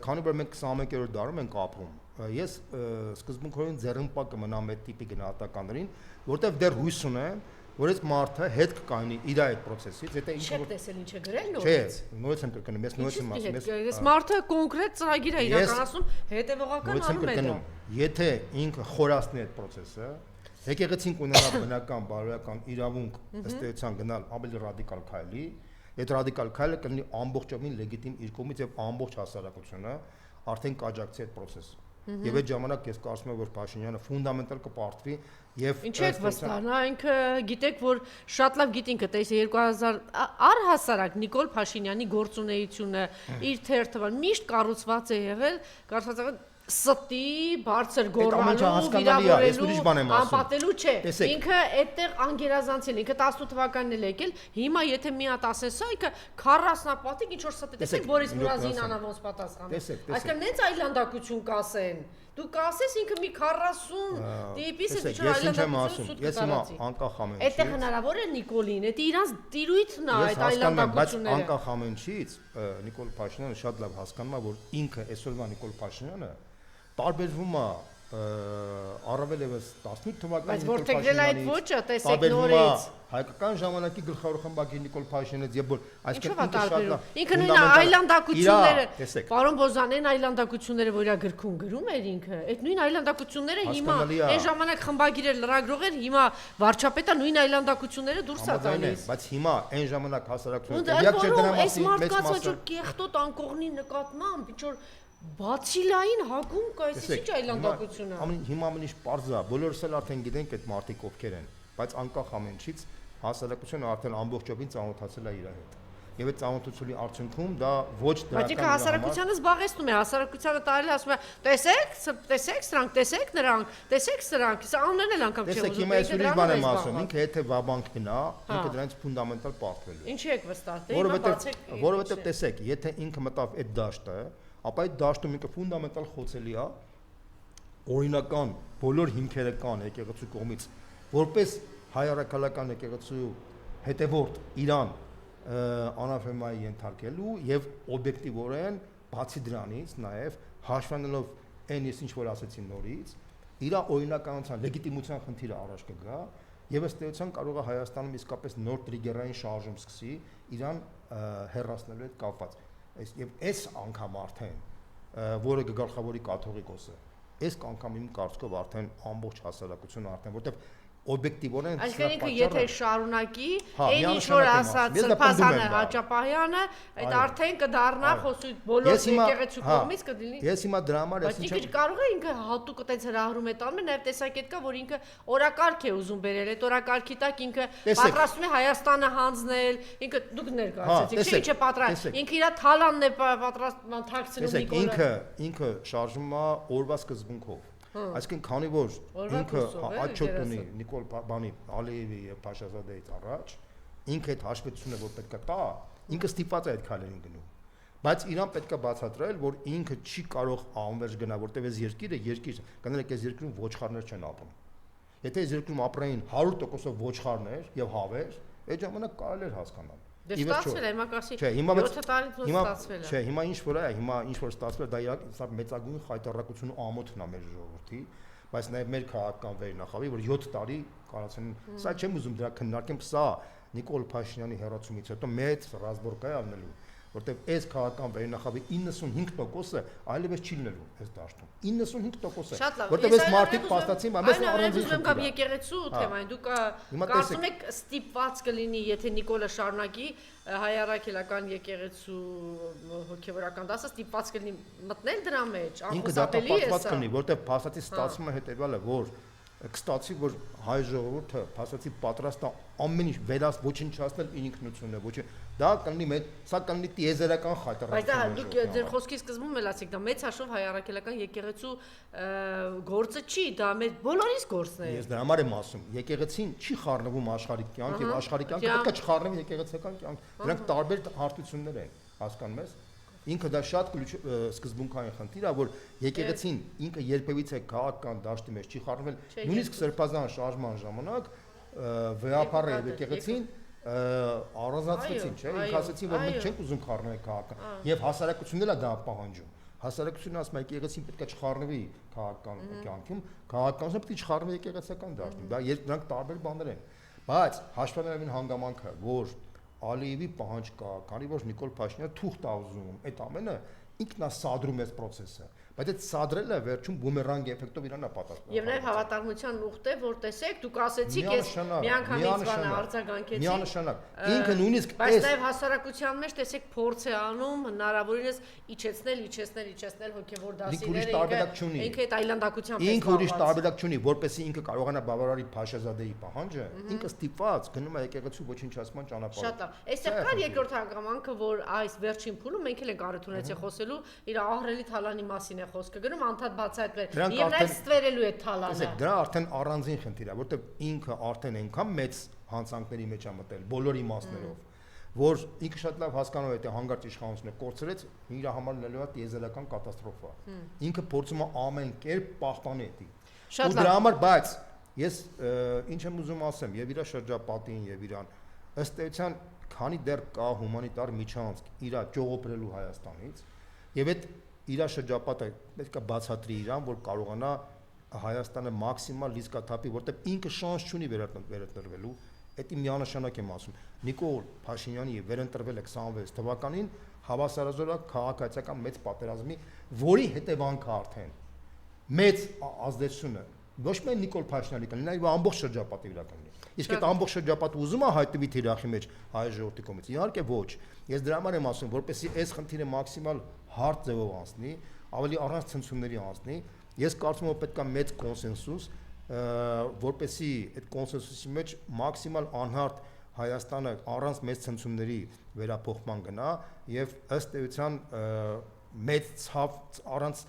քանի որ մենք 21-րդ դարում ենք ապրում, ես սկզբունքորեն ձեռնպահ կմնամ այդ տիպի գնահատականներին, որտեվ դեռ հույս ունեմ, որ այս մարդը հետ կկայնի իր այդ process-ից, եթե ինչ որ տեսել ինչ է գրել նորից։ Չէ, նորից եմ կրկնում, ես նորից եմ ասում, ես մարդը կոնկրետ ծրագիր է իրականացնում, հետևողական անում է դա։ Եթե ինքը խորացնի այդ process-ը, եկեղեցին կունենա բնական բարոյական իրավունք ըստ էության գնալ ավելի ռադիկալ քայլի, այդ ռադիկալ քայլը կլինի ամբողջովին լեգիտիմ իր կողմից եւ ամբողջ հասարակությունը արդեն կաջակցի այդ process-ը։ Եվ այդ ժամանակ ես կարծում եմ, որ Փաշինյանը ֆունդամենտալ կպարտվի եւ Ինչ եք վստահ, ինքը գիտեք, որ շատ լավ գիտինք, տեսե 2000 առհասարակ Նիկոլ Փաշինյանի գործունեությունը իր թերթը միշտ կառուցված է եղել, կարծացական ստի բարձր գոռալու, վիրավորելու, անպատելու չէ։ Ինքը այդտեղ անգերազանցել, ինքը 18 թվականին էլ եկել, հիմա եթե մի հատ ասես, ինքը 40-ක් պատիկ ինչ որ ստի, տեսեք Բորիս Մուրազին անավոս պատասխան։ Այսինքն նենց այլանդակություն կասեն։ Դու կասես ինքը մի 40 տիպիս է դիչոր այլանդակություն սուտ ես հիմա անկախ ամենից։ Էդտեղ հնարավոր է Նիկոլին, դա իրանց տիրույթն է այդ այլանդակությունները։ Բայց անկախ ամենից Նիկոլ Փաշինյանը շատ լավ հասկանում է, որ ինքը այսօրվա Նիկոլ Փաշինյանը տարբերվում է առավել եւս 18 թվականի բայց որտեղել այդ ոճը տեսեք նորից հայկական ժամանակի գլխավոր խմբակի Նիկոլ Փաշինյանից եւ որ այսինքն ինքը նույն այլանդակությունները պարոն Բոզանեն այլանդակությունները որ իր գրքում գրում էր ինքը այդ նույն այլանդակությունները հիմա այն ժամանակ խմբագիր էր լրագրող էր հիմա վարչապետը նույն այլանդակությունները դուրս է տալիս բայց հիմա այն ժամանակ հասարակությունը դիակ չէ դրա մասին մեծ մասը կեղտոտ անկողնի նկատմամբ ինչ որ Բացիլային հագում կա, այս ինչ այլանդակություն է։ Հիմա ամենից պարզ է, բոլորս էլ արդեն գիտենք այդ մարդիկ ովքեր են, բայց անկախ ամենից հասարակությունը արդեն ամբողջովին ծանոթացել է իր հետ։ Եվ այդ ծանոթությունի արդյունքում դա ոչ դրական։ Բայց ինքը հասարակությանը զբաղեցնում է, հասարակությանը տարել ասում է, տեսեք սրանք, տեսեք նրանք, տեսեք սրանք, սա աններն էլ անգամ չէ ուզում։ Տեսեք, հիմա ես ուրիշ բան եմ ասում, ինքը եթե վաբանկ գնա, ինքը դրանից ֆունդամենտալ պարտվելու։ Ինչի եք վստահ։ Որովհետև տեսեք, եթե ինքը մտավ այդ դաշտը ապա այդ դաշտում ինքը ֆունդամենտալ խոցելի է օրինական բոլոր հիմքերը կան եկեղեցու կողմից որպես հայ առաքելական եկեղեցու հետևորդ իրան անաֆեմայի ենթարկելու եւ օբյեկտիվորեն բացի դրանից նաեւ հաշվանելով այն ինչ որ ասեցին նորից իր օրինականության լեգիտիմության խնդիրը առաջ կգա եւ ըստ էության կարող է Հայաստանում իսկապես նոր տրիգերային շարժում սկսի իրան հեռացնելու հետ կապված Եվ այս անգամ արդեն, որը գլխավորի կաթողիկոսը, այս անգամ իմ կարծիքով արդեն ամբողջ հասարակությունը արդեն, որտեղ օբյեկտիվորեն Այսինքն ինքը եթե շարունակի, այն ինչ որ ասած Սրբազանը Հաճապահյանը, այդ արդեն կդառնա խոսույթ բոլոր եկեղեցու կողմից կդինի։ Ես հիմա դրա համար ես ինչ կարող է ինքը հատուկ այդպես հրահրում է տանում, նաև տեսակետ կա, որ ինքը օրակարգ է ուզում բերել, այդ օրակարգի տակ ինքը պատրաստում է Հայաստանը հանձնել, ինքը դուք ներկայացրեցիք, չէ՞ ինչ է պատրաստ։ Ինքը իր թալանն է պատրաստման թաքցնում Նիկոլը։ Ինքը շարժում է օրվա սկզբունքով Այսինքն քանի որ ինքը աչոտ ունի Նիկոլ բանի Ալիևի եւ Փաշազադեից առաջ ինքը այդ հաշվետվությունը որ պետք է տա ինքը ստիպված է այդ քայլերին գնում բայց իրան պետք է բացատրել որ ինքը չի կարող անվերջ գնա որտեղ այս երկիր կներեք այս երկրում ոչխարներ չեն ապրում եթե այս երկրում ապրեին 100% ոչխարներ եւ հավեր այդ ժամանակ կարելի էր հասկանալ Դե ստացվել է, հիմա կասի 7 տարից ստացվել է։ Չէ, հիմա ինչ որ է, հիմա ինչ որ ստացվել դա սա մեծագույն խայտարակությունը ամոթն է մեր ժողովրդի, բայց նաև մեր քաղաքական վերնախավի, որ 7 տարի կարացեն, սա չեմ ուզում դրա քննարկեմ, սա Նիկոլ Փաշինյանի հեռացումից հետո մեծ ռազմորկա է առնելու, որտեղ այս քաղաքական վերնախավի 95%-ը այլևս չի լինելու այս դաշտում։ 95%-ը, որտեղ այս մարդիկ փաստացին, բայց առանձին ուզում կամ եկեղեցու թեմային, դուք կարծում եք ստիպված կլինի, եթե Նիկոլը շարունակի հայ առաքելական եկեղեցու հոգևորական դասը ստիպված կլինի մտնել դրա մեջ, անխուսափելի է սա։ Կլինի, որտեղ փաստացի ստացվում է հետևյալը, որ կստացի որ հայ ժողովուրդը փաստացի պատրաստ է ամեն ինչ վերած ոչնչացնել իր ինքնությունը, ոչինչ դա կլինի մեծ, սա կլինի տիեզերական խայտարակություն։ Բայց դա դուք ձեր խոսքի սկզբում էլ ասիք, դա մեծ հաշվով հայ առաքելական եկեղեցու գործը չի, դա մեր բոլորիս գործն է։ Ես դրա համար եմ ասում, եկեղեցին չի խառնվում աշխարհիկ կյանք եւ աշխարհիկ կյանքը պետք է չխառնվի եկեղեցական կյանք։ Դրանք տարբեր հարթություններ են, հասկանում ես։ Ինքը դա շատ սկզբունքային խնդիր է, որ եկեղեցին ինքը երբևիցե քաղաքական դաշտի մեջ չի խառնվել, նույնիսկ Սրբազան շարժման ժամանակ վեապարը եւ եկեղեցին առանձնացրեցին, չէ՞, ինքը ասացին, որ մենք չենք ուզում խառնել քաղաքական, եւ հասարակությունն էլ դա պահանջում։ Հասարակությունը ասում է եկեղեցին պետք է չխառնվի քաղաքական կյանքում, քաղաքականությունը պետք է չխառնվի եկեղեցական դաշտում։ Դա դրանք տարբեր բաներ են։ Բայց հաշվառային հանգամանքը, որ Ալիևի պահանջ կա, քանի որ Նիկոլ Փաշինյանը թուղթ է ուզում, այդ ամենը ինքն է սադրում այս process-ը, բայց այդ սադրելը վերջում բումերանգ էֆեկտով իրանա պատասխան։ Եվ նաև հավատարմության ուխտ է, որ տեսեք, դուք ասեցիք, ես միանգամից բանը արձագանքեցի։ Միանշանակ։ Ինքը նույնիսկ բայց նաև հասարակության մեջ տեսեք փորձ է անում հնարավորինս իջեցնել հոգևոր դասիները, ինքը այդ այլանդակությամբ է զբաղված։ Ինքը ուրիշ տարբերակ չունի, որպեսզի ինքը կարողանա բավարարի Փաշազադեի պահանջը, ինքը ստիպված գնում է եկեղեցու ոչնչացման ճանապարհով։ Շատ լավ։ Այստեղ կար երկրորդ հանգամանքը, որ այս վերջին փուլում մենք էլ ենք առթունեցի խոսելու իր ահռելի թալանի մասին է խոսքը գրում, անդադ բացահայտվել։ Եվ նաև ստվերելու է թալանը։ Տեսեք, դրա արդեն առանձին խնդիր է, որտեղ ինքը արդեն այնքան մեծ հանցանքների մեջ է մտել բոլոր իմաստներով, որ ինքը շատ լավ հասկանում է, թե հանգարց իշխանությունը կորցրեց, իր համար լինելու է տիեզերական կատաստրոֆա։ Ինքը փորձում է ամեն կերպ պահպանել դա։ Ու դրա համար, բայց ես ինչ եմ ուզում ասեմ, եւ իր շրջապատին եւ իրան, ըստ էության, քանի դեռ կա հումանիտար միջանցք իր ճողոպրելու Հայաստանից, եւ այդ իր շրջապատը պետք է բացատրի իրան, որ կարողանա Հայաստանը մաքսիմալ լիցքաթափի, որտեղ ինքը շանս չունի վերընտրվելու, դա միանշանակ եմ ասում։ Նիկոլ Փաշինյանի վերընտրվել է 26 թվականին հավասարազորակ քաղաքացիական մեծ պատերազմի, որի հետևանքը արդեն մեծ ազդեցությունը ոչ միայն Նիկոլ Փաշինյանի կլինի, այլ ամբողջ շրջապատի վրա կլինի։ Իսկ այդ ամբողջ շրջապատը ուզում է հայտնվի թիրախի մեջ հայ ժողովրդի կողմից։ Իհարկե ոչ։ Ես դրա համար եմ ասում, որպեսզի այս խնդիրը մաքսիմալ հարթ ձևով անցնի, ավելի առանց ցնցումների անցնի, ես կարծում եմ պետք է մեծ կոնսենսուս, որպեսզի այդ կոնսենսուսի մեջ մաքսիմալ անհարթ Հայաստանը առանց մեծ ցնցումների վերափոխման գնա եւ ըստ էության մեծ ցավ առանց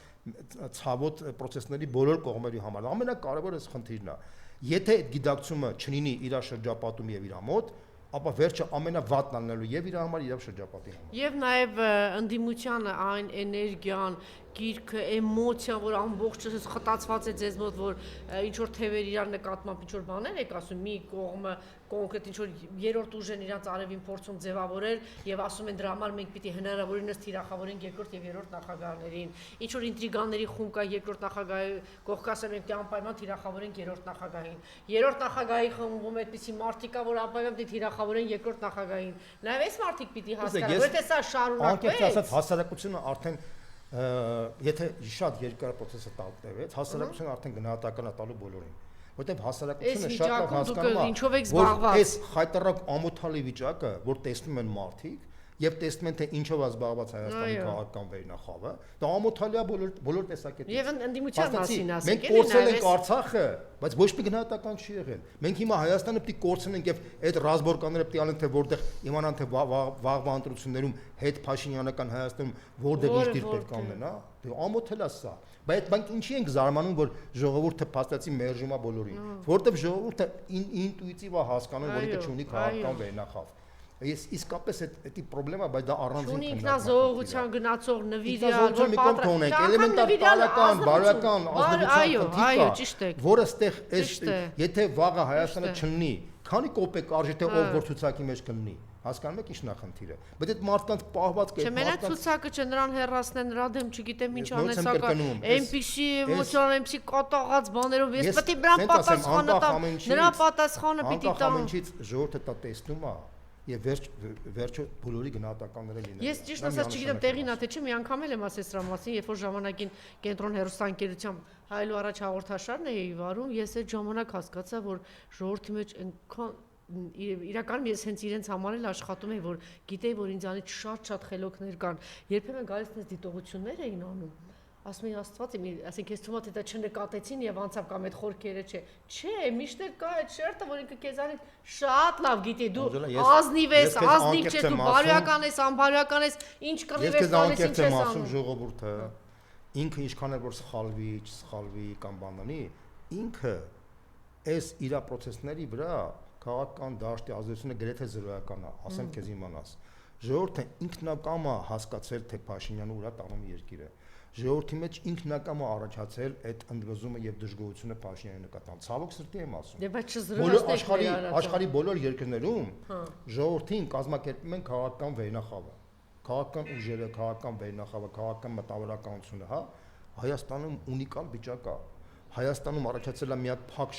ցավոտ process-ների բոլոր կողմերի համար ամենակարևորը այս խնդիրն է։ Եթե այդ գիտակցումը չլինի իր շրջապատում եւ իր մոտ, ապա վերջը ամենավատն անելու եւ իր համար եւ շրջապատի համար։ Եվ նաեւ ընդդիմությանը այն էներգիան, գիրքը, էմոցիան, որ ամբողջը խտացված է ձեզ մոտ, որ ինչ որ թևեր իրար նկատմամբ ինչ որ բաներ եք ասում, մի կողմը կոնկրետ ինչ որ երրորդ ուժեն իրանց արևին փորձում ձևավորել եւ ասում են դրա համար մենք պիտի հնարավորինս թիրախավորենք երկրորդ եւ երրորդ նախագահներին։ Ինչ որ ինտրիգաների խումբ կա երկրորդ նախագահի կողքասը մենք անպայման թիրախավորենք երրորդ նախագահին։ Երրորդ նախագահի խմբում այդպիսի մարդիկ կա, որ անպայման պիտի թիրախավորեն երկրորդ նախագահին։ Նաեւ այս մարդիկ պիտի հասկանան, որ դա շարունակվի։ Անկեղծ ասած հասարակությունը արդեն եթե շատ երկար process-ը տալտևեց, հասարակությունը արդեն գնահատական է տալու բոլորին, որտեղ հասարակությունը շատ լավ հասկանում է, որ այս խայտարակ ամոթալի վիճակը, որ տեսնում են մարդիկ, եւ տեսնում են թե ինչով է զբաղված Հայաստանի քաղաքական վերնախավը, դա ամոթալի է բոլոր տեսակետից։ Եվ ընդդիմության մասին ասենք, մենք կորցրել ենք Արցախը, բայց ոչ մի գնահատական չի եղել։ Մենք հիմա Հայաստանը պիտի կորցնենք եւ այդ ռազմորկանները պիտի անեն թե որտեղ իմանան թե վաղվա ընտրություններում հետ Փաշինյանական Հայաստանում որտեղ ինչ դիր պետք է անեն, հա։ Դե ամոթել է սա։ Բայց մենք ինչի ենք զարմանում, որ ժողովուրդը փաստացի մերժում է բոլորին, որտեղ ժողովուրդը ինտուիտիվ է հասկանում, որ ինքը չունի քաղաքական վերնախավ։ Ես իսկապես այդ խնդրեմա, բայց դա առանձին քննարկում է։ Ինքնազոհության գնացող նվիրյալ, որ պատրաստ էլեմենտար բարոյական այո, ճիշտ է։ Որը ստեղ եթե վաղը Հայաստանը չլինի, քանի կոպեկ արժի թե ով որ ցուցակի մեջ կլինի, հասկանում եք ի՞նչն է խնդիրը։ Բայց այդ մարդկանց պահված կերպ մարդկանց ցուցակը չէ, նրան հեռացնեն, նրա դեմ չգիտեմ ինչ անեն, սակայն այնպիսի էմոցիոնալ, այնպիսի կատաղած բաներով ես պետք է նրան պատասխանը տամ, նրա պատասխանը պիտի տամ։ Ամենից ժողովուրդը դա տեսնում է եւ վերջը բոլորի գնահատականները լինեն։ Ես ճիշտ ասած չգիտեմ տեղին է թե չէ, մի անգամ էլ եմ ասել սրա մասին, երբ որ ժամանակին կենտրոն հեռուստաընկերությամբ հայելու առաջ հաղորդաշարն էի վարում, ես այդ ժամանակ հասկացա, որ ժողովրդի մեջ այնքան իրականում ես հենց իրենց համար էլ աշխատում եմ, որ գիտեի, որ ինձանից շատ խելոքներ կան, երբեմն գալիս այնպես դիտողություններ էին անում, ասում եմ Աստված, ասենք ես թվում է թե դա չնկատեցին եւ անցավ կամ այդ խորքերը չէ, միշտ էլ կա այդ շերտը, որ ինքը քեզանից շատ լավ գիտի, դու ազնիվ ես, ազնիվ չէ, դու բարոյական ես, անբարոյական ես, ինչ կռիվ ես տալիս, ինչ ես անում։ Ժողովուրդը ինքը ինչքան էլ որ սխալվի, չսխալվի կամ բանանի, ինքը այս իր process-ների վրա քաղաքական դաշտի ազդեցությունը գրեթե զրոյական է, ասեմ քեզ իմանաս։ Ժողովուրդը ինքնակամ է հասկացել, թե Փաշինյանը ուրա տանում երկիրը։ Ժողովրդի մեջ ինքնակամ է առաջացել այդ ընդվզումը եւ դժգոհությունը Փաշինյանի նկատմամբ։ Ցավոք սրտի եմ ասում։ Դե բայց չզրոյացնեք աշխարհի բոլոր երկրներում ժողովրդին կազմակերպում են քաղաքական վերնախավը, քաղաքական ուժերը, քաղաքական վերնախավը, քաղաքական մտավորականությունը, հա։ Հայաստանում ունիկալ վիճակ է։ Հայաստանում առաջացել է մի հատ փակ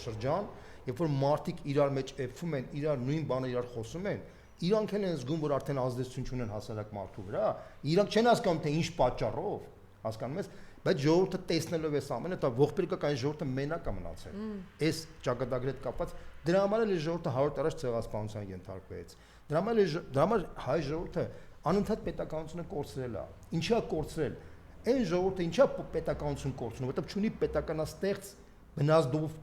շրջան, երբ որ մարդիկ իրար մեջ էփվում են, իրար նույն բանը իրար խոսում են, իրանք են զգում, որ արդեն ազդեցություն չունեն հասարակ մարդու վրա, իրանք չեն հասկանում, թե ինչ պատճառով, հասկանում ես, բայց ժողովուրդը տեսնելով այս ամենը, դա ողբերգական ժողովուրդը մենակ է մնացել։ Այս ճակատագրի հետ կապված դրա համար էլ ժողովուրդը 100 տարի ցեղասպանության ենթարկվեց։ Դրա համար հայ ժողովուրդը անընդհատ պետականությունը կորցրել է։ Ինչի է կորցրել։ Այն ժողովուրդը ինչա պետականություն կորցնում, որովհետև չունի պետականաստեղծ բնազդով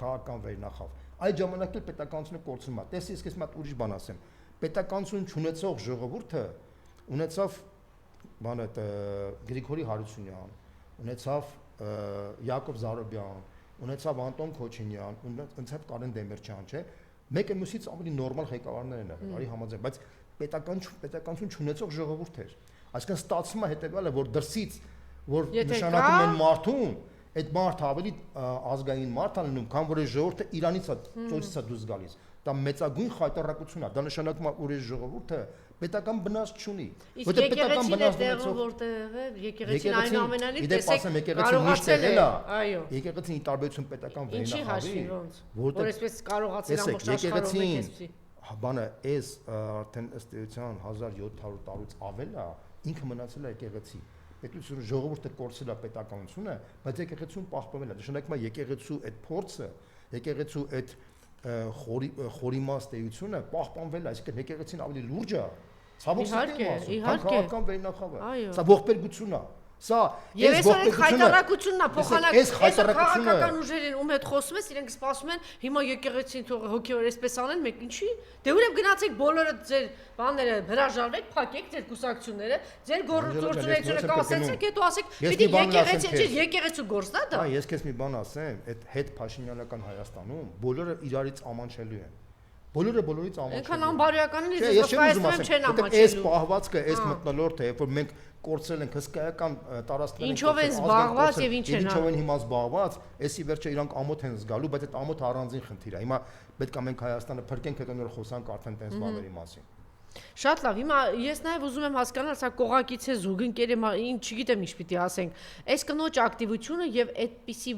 քաղաքական վերնախավ։ Այդ ժամանակ էլ պետականությունը կորցնում է։ Տեսի, ես մի հատ ուրիշ բան ասեմ։ Պետականություն չունեցող ժողովուրդը ունեցավ բանը Գրիգորի Հարությունյան, ունեցավ Յակոբ Զարոբյան, ունեցավ Անտոն Քոչինյան, ունեցավ Կարեն Դեմիրճյան, չէ, Մեկը մյուսից ավելի նորմալ ղեկավարներ են եղել, արի համաձայն, բայց պետականություն չունեցող ժողովուրդ էր։ Այսինքն ստացվում է հետեւյալը, որ դրսից որ նշանակում են մարդուն, այդ մարդը ավելի ազգային մարդ է լինում, քան որ ժողովուրդը Իրանից է ծոցից է դուրս գալիս։ Դա մեծագույն խայտարակություն է, դա նշանակում է որ ժողովուրդը պետական բնած չունի, որտեղ պետական բնած ունեցող որտեղ է, եկեղեցին այնուամենայնիվ տեսեք կարողացել է, այո, եկեղեցին ի տարբերություն պետական վերնախավի, որ այսպես կարողացել ամբողջ աշխարհում եկեղեցի բանը էս արդեն ըստ էության 1700 տարուց ավել է, ինքը մնացել է եկեղեցի։ Պետությունը ժողովուրդը կորցրել է պետականությունը, բայց եկեղեցուն պահպանվել է։ Նշանակում է եկեղեցու այդ փորձը, եկեղեցու այդ խորիմաստ էությունը պահպանվել է, այսինքն եկեղեցին ավելի լուրջ է, ցավոք սրտի քաղաքական վերնախավը։ Սա ողբերգություն է։ Սա եւ այս խայտարակությունն է փոխանակ այս քաղաքական ուժերին ում հետ խոսում ես իրենք սպասում են հիմա եկեղեցին թող հոգեոր այսպես անեն մեկ ինչի դե ուրեմն գնացեք բոլորը ձեր բաները հրաժարվեք փակեք ձեր կուսակցությունները ձեր գործունեությունը կասեցեք հետո ասեք պիտի եկեղեցու գործն է դա ես քեզ մի բան ասեմ այդ հետ փաշինյանական Հայաստանում բոլորը իրարից ամանչելու են բոլորը բոլորից ամանչելու այնքան անբարոյական են ես վստահում չեն ամանչելու այս պահվածքը այս մտնոլորտը երբ որ մենք կորցրել ենք հսկայական տարածքներ ինչով են զբաղված եւ ինչ են ինչով են հիմա զբաղված էսի վերջը իրանք ամոթ են զգալու բայց այդ ամոթը առանձին խնդիր է հիմա պետք է մենք Հայաստանը փրկենք հետո նոր խոսանք արդեն տես բաների մասին Շատ լավ, հիմա ես նաև ուզում եմ հասկանալ, սա կողակից է զուգընկեր է, չգիտեմ ինչ պիտի ասենք, այս կնոջ ակտիվությունը եւ այդպիսի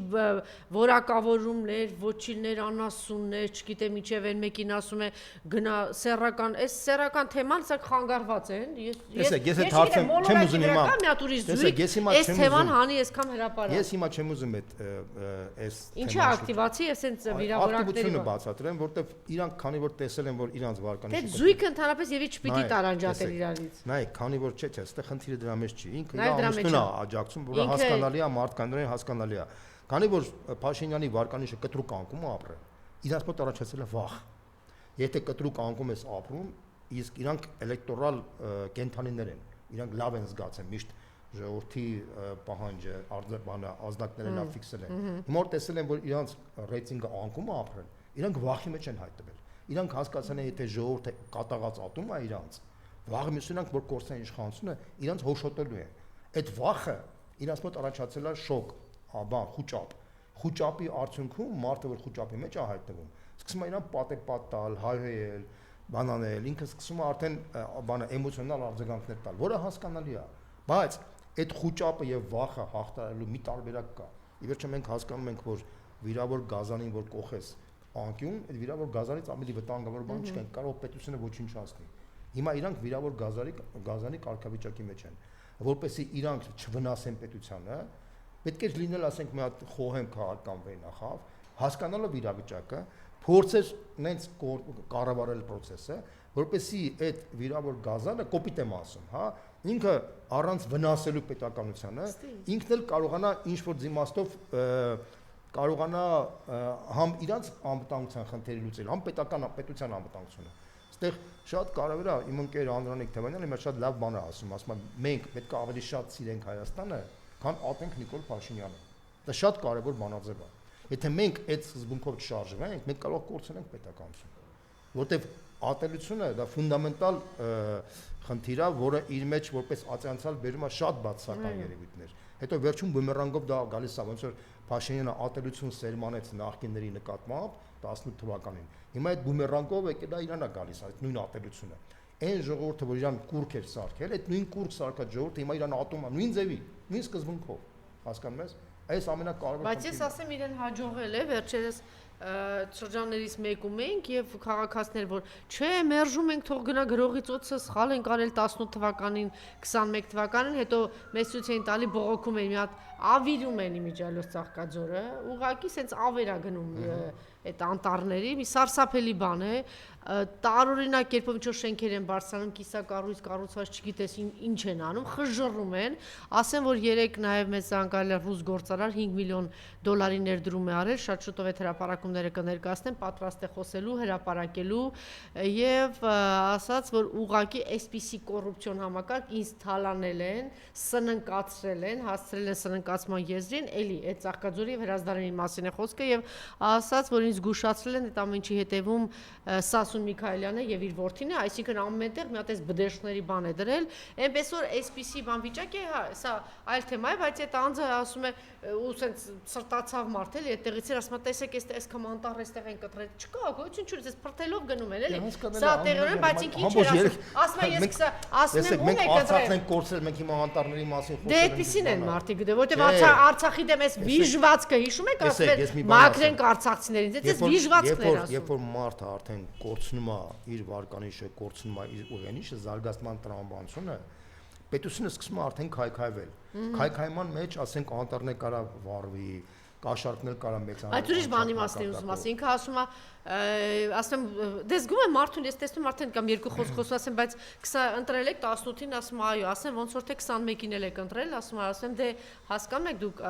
որակավորումներ, ոչիլներ, անասուններ, չգիտեմ ինչև են մեկին ասում է գնա սեռական, այս սեռական թեման սա խանգարված է, ես այդ հարցը չեմ ուզում հիմա, այս թեման հանի այսքան հրապարակ։ Ես հիմա չեմ ուզում այս Ինչ է ակտիվացի, ես հենց վիրավորակների ակտիվությունը բացատրեմ, որտեվ իրանք քանի որ տեսել են որ իրանց վարկանիշը Դե զույգը ընդհանրապես եւ չպիտի տարանջատել իրարից։ Նայեք, քանի որ չէ, այստեղ խնդիրը դրա մեջ չի։ Ինքը իր ամուսնուն է աջակցում, որը հասկանալի է, մարդկանցորեն հասկանալի է։ Քանի որ Փաշինյանի վարկանիշը կտրուկ անկում է ապրել, իրանց մոտ առաջացել է վախ։ Եթե կտրուկ անկում ես ապրում, իսկ իրանք էլեկտորալ կենթանիներ են, իրանք լավ են զգացել միշտ ժողովրդի պահանջը, ազդակները լավ ֆիքսել են։ Հիմա որ տեսել են, որ իրանց ռեյտինգը անկում է ապրել, իրանք վախի մեջ են հայտնվել։ Իրանք հասկացան են, եթե ժողովուրդը կատաղած ատում է իրանց, վաղը մյուսինանք, որ կորցնեն իշխանությունը, իրանց հոշոտելու են։ Այդ վախը իրանց մոտ առաջացել է շոկ, բան, խուճապ։ Խուճապի արդյունքում մարդը, որ խուճապի մեջ է հայտնվում, սկսում է իրան պատեպատ տալ, հայհոյել, բանանել, ինքը սկսում է արդեն բանը էմոցիոնալ արձագանքներ տալ, որը հասկանալի է։ Բայց այդ խուճապը եւ վախը հաղթահարելու մի տարբերակ կա։ Ի վերջո մենք հասկանում ենք, որ վիրավոր գազանին, որ կողես անկյուն, այդ վիրավոր գազանից ավելի վտանգավոր բան չկա, կարող պետությունը ոչնչացնի։ Հիմա իրանք վիրավոր գազանի կարգավիճակի մեջ են, որպեսզի իրանք չվնասեն պետությանը, պետք է լինել, ասենք, մի հատ խոհեմ քաղաքական վերնախավ, հասկանալով իրավիճակը, փորձեր նենց կառավարել process-ը, որպեսզի այդ վիրավոր գազանը կոպիտ եմ ասում, հա, ինքը առանց վնասելու պետականությանը, ինքն էլ կարողանա ինչ-որ դիմաստով կարողանա համ իրանց անվտանգության խնդիրը լուծել, համ պետության անվտանգությունը։ Այստեղ շատ կարևոր է, իմ ընկեր Անդրանիկ Թևանյանը հիմա շատ լավ բան է ասում, ասում է մենք պետք է ավելի շատ սիրենք Հայաստանը, քան ատենք Նիկոլ Փաշինյանը։ Դա շատ կարևոր բանաձև է։ Եթե մենք այդ սկզբունքով չշարժվենք, մենք կարող կորցնենք պետականությունը, որտեվ ատելությունը դա ֆունդամենտալ խնդիր է, որը իր մեջ որպես ատյանցալ բերում է շատ բացասական երևույթներ։ Հետո վերջում բումերանգով դա գալիս է, ոնց որ Փաշինյանը ատելություն սերմանեց նախկինների նկատմամբ 18 թվականին։ Հիմա այդ բումերանգով եկել է Իրանա գալիս, այդ նույն ատելությունը։ Այն ժողովուրդը, որ Իրան կուրք էր սարքել, այդ նույն կուրք սարքած ժողովուրդը հիմա Իրան ատում է նույն ձևի, նույն սկզբունքով։ Հասկանում ես։ Այս ամենակարևոր Բայց ես ասեմ իրեն հաջողել է վերջերս շրջաններից մեկում ենք եւ քաղաքացիներ որ չէ մերժում ենք թող գնա գրողի ծոցը սխալ են կարել 18 թվականին 21 թվականին հետո մեծ ցույց էին տալի բողոքում են մի հատ ավիրում են իմիջիալոս Ծաղկաձորը ուղղակի սենց ավերա գնում այդ անտառների մի սարսափելի բան է տարօրինակ կերպով ինչ որ շենքեր են բարձրանում կիսակառույց կառուցված չգիտես ինչ են անում խժռում են ասեմ որ երեք նաև մեծ անկալի ռուս գործարար $5 միլիոն ներդրում է արել շատ շուտով այդ հրապարակում դրսևորումները կներկայացնեն, պատրաստ է խոսելու, հրապարակելու եւ ասաց, որ ուղղակի այսպիսի կոռուպցիոն համակարգ ինձ թալանել են, սննկացրել են, հասցրել են սննկացման եզրին, էլի այդ Ծաղկաձորի եւ Հրազդանների մասին է խոսքը եւ ասաց, որ ինձ զգուշացրել են այդ ամեն ինչի հետևում Սասուն Միքայելյանը եւ իր որդին է, այսինքն ամենտեղ մի հատ այս բդեշխների բան է դրել, այնպես որ այսպիսի բան վիճակ է, հա, սա այլ թեմա է, բայց այդ անձը ասում է ու սենց սրտացավ մարդ էլի, այդտեղից էր ասում, տեսեք, այս կամանտար էստեղ են կտրել, չկա, գոյություն չունի, այս փրթելով գնում են, էլի, սա տեղերում, բայց ինքը ինչ էր ասում, ասում է ես ասում եմ ում եք կտրել, մենք կորցրել, մենք հիմա անտառների մասին խոսում ենք, դե այդպիսին են մարդիկ, որտեվ Արցախի դեմ այս վիժվածքը հիշում եք, ասում են մաքրենք արցախցիներին, այս վիժվածքն են ասում, երբ որ մարդը արդեն կորցնում է իր վարկանիշը, կորցնում է իր ուղենիշը, զարգացման տրամաբանությունը, պետությունը սկսում է արդեն քայքայվել։ Քայքայման մեջ, ասենք, անտառներ կարա վառվի, կաշառքներ կարա մեծանալ։ Այդ ուրիշ բանի մասին ուզում ասեմ, ինքը ասում է, ասում դե զգում եմ մարդուն, ես տեսնում արդեն կամ երկու խոսք խոսում ասեմ, բայց ընտրել եք 18-ին, ասում այո, ասեմ ոնց որ թե 21-ին էլ եք ընտրել, ասում դե հասկանում եք դուք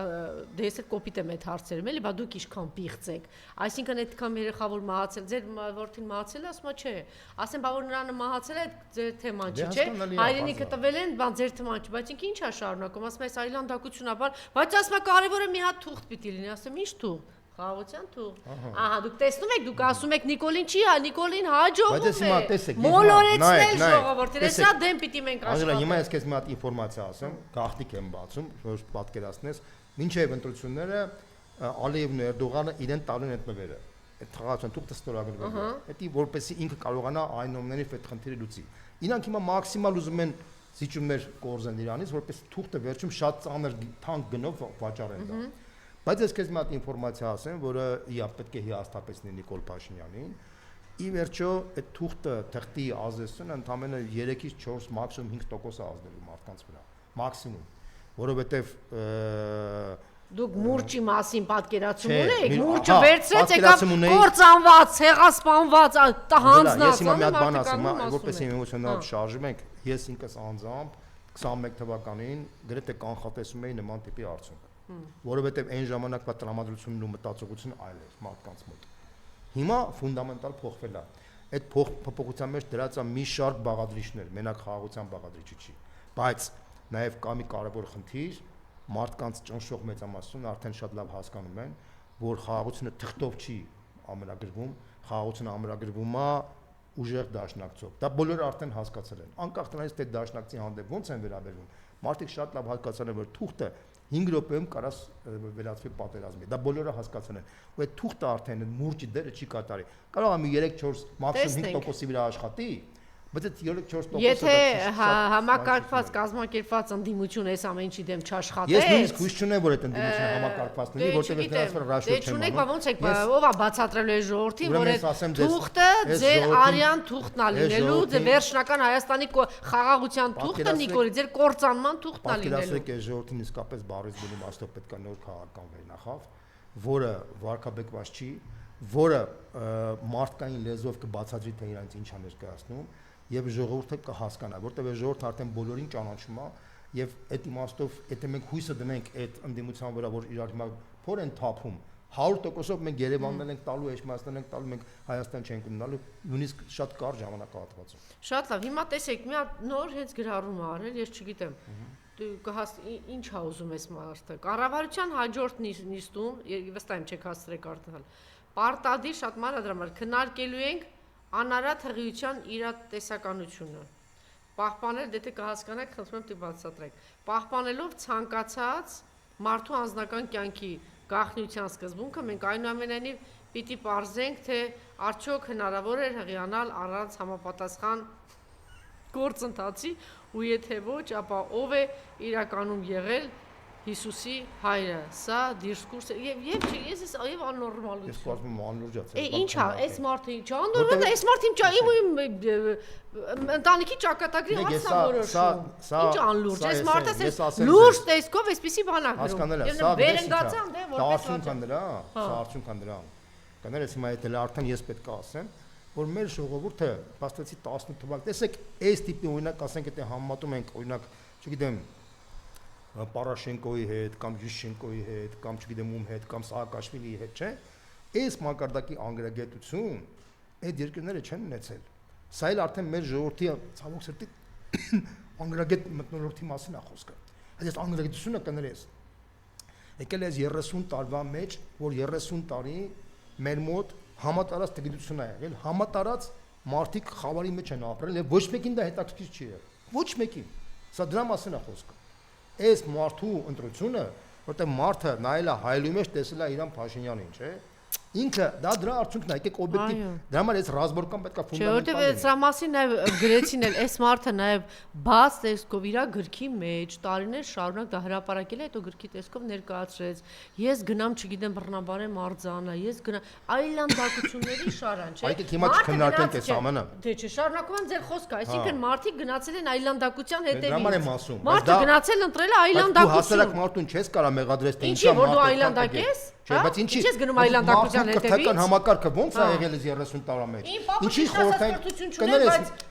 դե ես էլ կոպիտ եմ այդ հարցերում, էլի, բա դուք ինչքան պիղծ եք։ Այսինքն այդքան երեխա որ մահացել, ձեր որդին մահացել է, ասում չէ։ Ասեմ, բա որ նրան մահացել է, ձեր թեման չի, չէ։ Հայրենիքը տվել են, բան ձեր թեման չի, բայց ինքը ինչ է շարունակում, ասում այս այլանդակությունաբար, բայց ասում է կարևորը մի հատ թուղթ պիտի լինի, ասեմ ինչ թուղթ։ Խաղաղության թուղթ։ Ահա, դուք տեսնում եք, դուք ասում եք Նիկոլին չի, Նիկոլին հաջողում է։ Մոլորեցնել ժողովրդին, սա դեմ պիտի մենք աշխատենք։ Հիմա ես քեզ մի հատ ինֆորմացիա ասեմ, գաղտնիք եմ բացում, որ պատկերացնես, մինչև ընտրությունները Ալիևն ու Էրդողանը իրեն տալու են այդ նվերը։ Այդ խաղաղության թուղթը ստորագրվել է։ Դա որպեսզի ինքը կարողանա այն նոմներով այդ խնդիրը լուծի։ Իրանք հիմա մաքսիմալ ուզում են զիջումներ կորզեն իրանից, որպեսզի թուղթը վերջում շատ ծանր թանկ գնով վաճառեն դա։ Բայց ես քեզ մի հատ ինֆորմացիա ասեմ, որը պետք է հիասթափեցնի Նիկոլ Փաշինյանին։ Ի վերջո այդ թուղթը թղթի ազդեցությունը ընդամենը 3-ից 4 մաքսիմում 5% է ազդելու մարդկանց վրա, մաքսիմում, որովհետև դուք մուրճի մասին պատկերացում ունեք, մուրճը վերցրեց եկավ կործանված, ցեղասպանված, հանձնած։ Ես հիմա մի հատ բան ասեմ, որպես էմոցիոնալ շարժում ենք, ես ինքս անձամբ 21 թվականին գրեթե կանխատեսում էի նման տիպի արդյունք, որովհետև այն ժամանակվա տրամադրությունն ու մտածողությունը այլ էր մարդկանց մոտ։ Հիմա ֆունդամենտալ փոխվել է։ Այդ փոփոխության մեջ դրած է մի շարք բաղադրիչներ, մենակ խաղաղության բաղադրիչը չի, բայց նաև կա մի կարևոր խնդիր, մարդկանց ճնշող մեծամասնությունը արդեն շատ լավ հասկանում են, որ խաղաղությունը թղթով չի ամրագրվում, խաղաղությունը ամրագրվում է ուժեղ դաշնակցով։ Դա բոլորը արդեն հասկացել են։ Անկախ նրանից թե դաշնակցի հանդեպ ոնց են վերաբերվում, մարդիկ շատ լավ հասկացել են, որ թուղթը 5 րոպեում կարաս վերածվի պատերազմի։ Դա բոլորը հասկացել են։ Ու այդ թուղթը արդեն մուրճի դերը չի կատարի։ Կարող է մի 3-4 մաքսիմում 5%-ի վրա աշխատի, բայց այդ 3-4%-ը եթե համակարգված կազմակերպված ընդդիմություն էս ամեն ինչի դեմ չաշխատեց։ Ես նույնիսկ հույս չունեմ, որ այդ ընդդիմությունը համակարգված լինի, որտեղ ես դրանց վրա ռաշիո չեմ անում։ Դե չունեք, բա ոնց եք, ով է բացատրելու այս ժողովրդին, որ այդ թուղթը ձեր արյան թուղթն է լինելու, ձեր վերջնական Հայաստանի խաղաղության թուղթը Նիկոլի, ձեր կործանման թուղթն է լինելու։ Պատկերացրեք, այս ժողովրդին իսկապես բառից բնում աստով պետք է նոր քաղաքական վերնախավ, որը վարկաբեկված չի, որը մարդկային լեզվով կբացատրի թե իրանց ինչ է ներկայացնում, եւ ժողովուրդը կհասկանա, որտեղ ժողովուրդը արդեն բոլորին ճանաչում է եւ այդ իմաստով, եթե մենք հույսը դնենք այդ ընդդիմության վրա, որ իրար հիմա փոր են թափում, 100%-ով մենք Երևանն ենք տալու, Էջմիածնն ենք տալու, մենք Հայաստան չենք ունենալու, նույնիսկ շատ կարճ ժամանակահատվածում։ Շատ լավ, հիմա տեսեք, մի հատ նոր հենց գրառում է արել, ես չգիտեմ։ Ինչ է ուզում այս մարդը։ Կառավարության հաջորդ նիստում, վստահ եմ չեք հասցրեք արտահալ։ Պարտադիր շատ մանրադրամներ քննարկելու ենք անարատ հղիության իրատեսականությունը, պահպանել, դե թե կհասկանաք, խնդրում եմ դի բացատրեք, պահպանելով ցանկացած մարդու անձնական կյանքի գաղտնիության սկզբունքը, մենք այնուամենայնիվ պիտի պարզենք, թե արդյոք հնարավոր էր հղիանալ առանց համապատասխան գործընթացի, ու եթե ոչ, ապա ով է իրականում եղել Հիսուսի հայրը, սա դիսկուրս է, եւ աննորմալություն։ Ես կարծում եմ անլուրջ է։ Ինչ է, այս մարդը ինչ է, աննորմալ է, այս մարդը իմ ընտանիքի ճակատագրի հարցն է որոշում։ Ինչ անլուրջ, այս մարդը լուրջ տեսքով այսպեսի բան է գրում։ Հասկանել է, սա վերընկացան, դե որպես սա արդյունք է դրա։ Կներես հիմա եթե արդեն ես պետք է ասեմ, որ մեր ժողովուրդը փաստացի 18 թվական, տեսեք, այս տիպի օրինակ ասենք եթե համեմատում ենք օրինակ, չգիտեմ Պարաշենկոյի հետ կամ Յուշչենկոյի հետ կամ չգիտեմ ում հետ կամ Սահակաշվիլիի հետ, չէ՞։ Այս մակարդակի անգրագետություն այդ երկրները չեն ունեցել։ Սա էլ արդեն մեր ժողովրդի ցավոք սրտի անգրագետ մտնոլորտի մասին է խոսքը։ Այս անգրագետությունը կներես։ Եկել է 30 տարվա մեջ, որ 30 տարի մեր մոտ համատարած տգիտություն է եղել, համատարած մարդիկ խավարի մեջ են ապրել եւ ոչ մեկին դա հետաքրքիր չի եղել։ Ոչ մեկին։ Սա դրա մասին է խոսքը։ Այս մարդու ընտրությունը, որտեղ մարդը նայել է հայելու մեջ, տեսել է Իրան Փաշինյանին, չէ՞։ Ինքը դա դրա արդյունքն է, եկեք օբյեկտիվ, դրա համար այս ռազմական պետքա ֆունդամենտալ։ Չէ, որտեղ սա մասին նաև գրեցին էլ, այս մարդը նաև բաց տեսքով իր գրքի մեջ տարիներ շարունակ դա հրապարակել է, հետո գրքի տեսքով ներկայացրեց։ Ես գնամ, չգիտեմ, բռնաբարեմ արձանը, ես գնամ այլանդակությունների շարան, չէ։ Այդտեղ հիմա չքննարկենք այս ամենը։ Դե չէ, շարունակում են ձեր խոսքը, այսինքն մարդիկ գնացել են այլանդակության հետևից։ Դրա համար եմ ասում։ Մարդը գնացել ընտրել է այլանդակություն։ Դու հասարակ մարդուն չես կարա մեղադրես, թե ինչի որ դու այլանդակ ես։ Չէ, բայց ինչի՞ ես գնում այլանդակության հետևից։ Քրթական համակարգը ո՞նց է եղել 30 տարվա մեջ։ Ինչի խորհրդային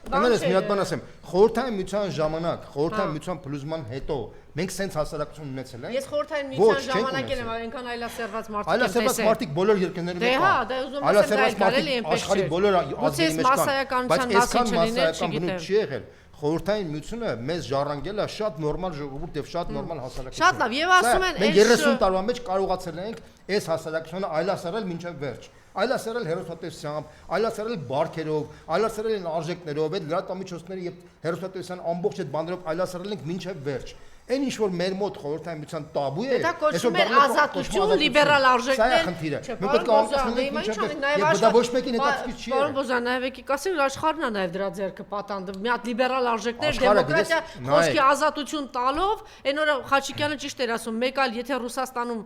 կներես մի հատ բան ասեմ, խորհրդային միության ժամանակ, խորհրդային միության փլուզման հետո մենք սենց հասարակություն ունեցել ենք։ Ես խորհրդային միության ժամանակ եմ այնքան այլասերված մարդիկ եմ տեսել։ Այլասերված մարդիկ բոլոր երկրներում կան։ Դե հա, դա ուզում եմ ասել, կարելի է աշխարհի բոլոր ազգերի մեջ կան, բայց այսքան մասսայական բնույթ չի եղել։ Խորհրդային միությունը մեզ ժառանգել է շատ նորմալ ժողովուրդ եւ շատ նորմալ հասարակություն։ Շատ լավ, եւ ասում են, մենք 30 տարվա մեջ կարողացել ենք այս հասարակությունը այլասերել մինչեւ վերջ։ Այլասերել հերոսատեսությամբ, այլասերել բարքերով, այլասերել են արժեքներով, այդ լրատվամիջոցների եւ հերոսատեսության ամբողջ այդ բաներով այլասերել ենք մինչեւ վերջ։ Այն ինչ որ մեր մոտ խորհրդային միության տաբու է, դա կոչվում է ազատություն, լիբերալ արժեքներ։ Սա է խնդիրը։ Մենք պետք է անցնենք եւ դա ոչ մեկին հետաքրքիր չի։ Պարոն Բոզյան, նաեւ եկեք ասենք, աշխարհն է նաեւ դրա ձեռքը պատանդը։ Մի հատ լիբերալ արժեքներ, դեմոկրատիա, խոսքի ազատություն տալով, այն օրը Խաչիկյանը ճիշտ էր ասում, մեկ այլ եթե Ռուսաստանում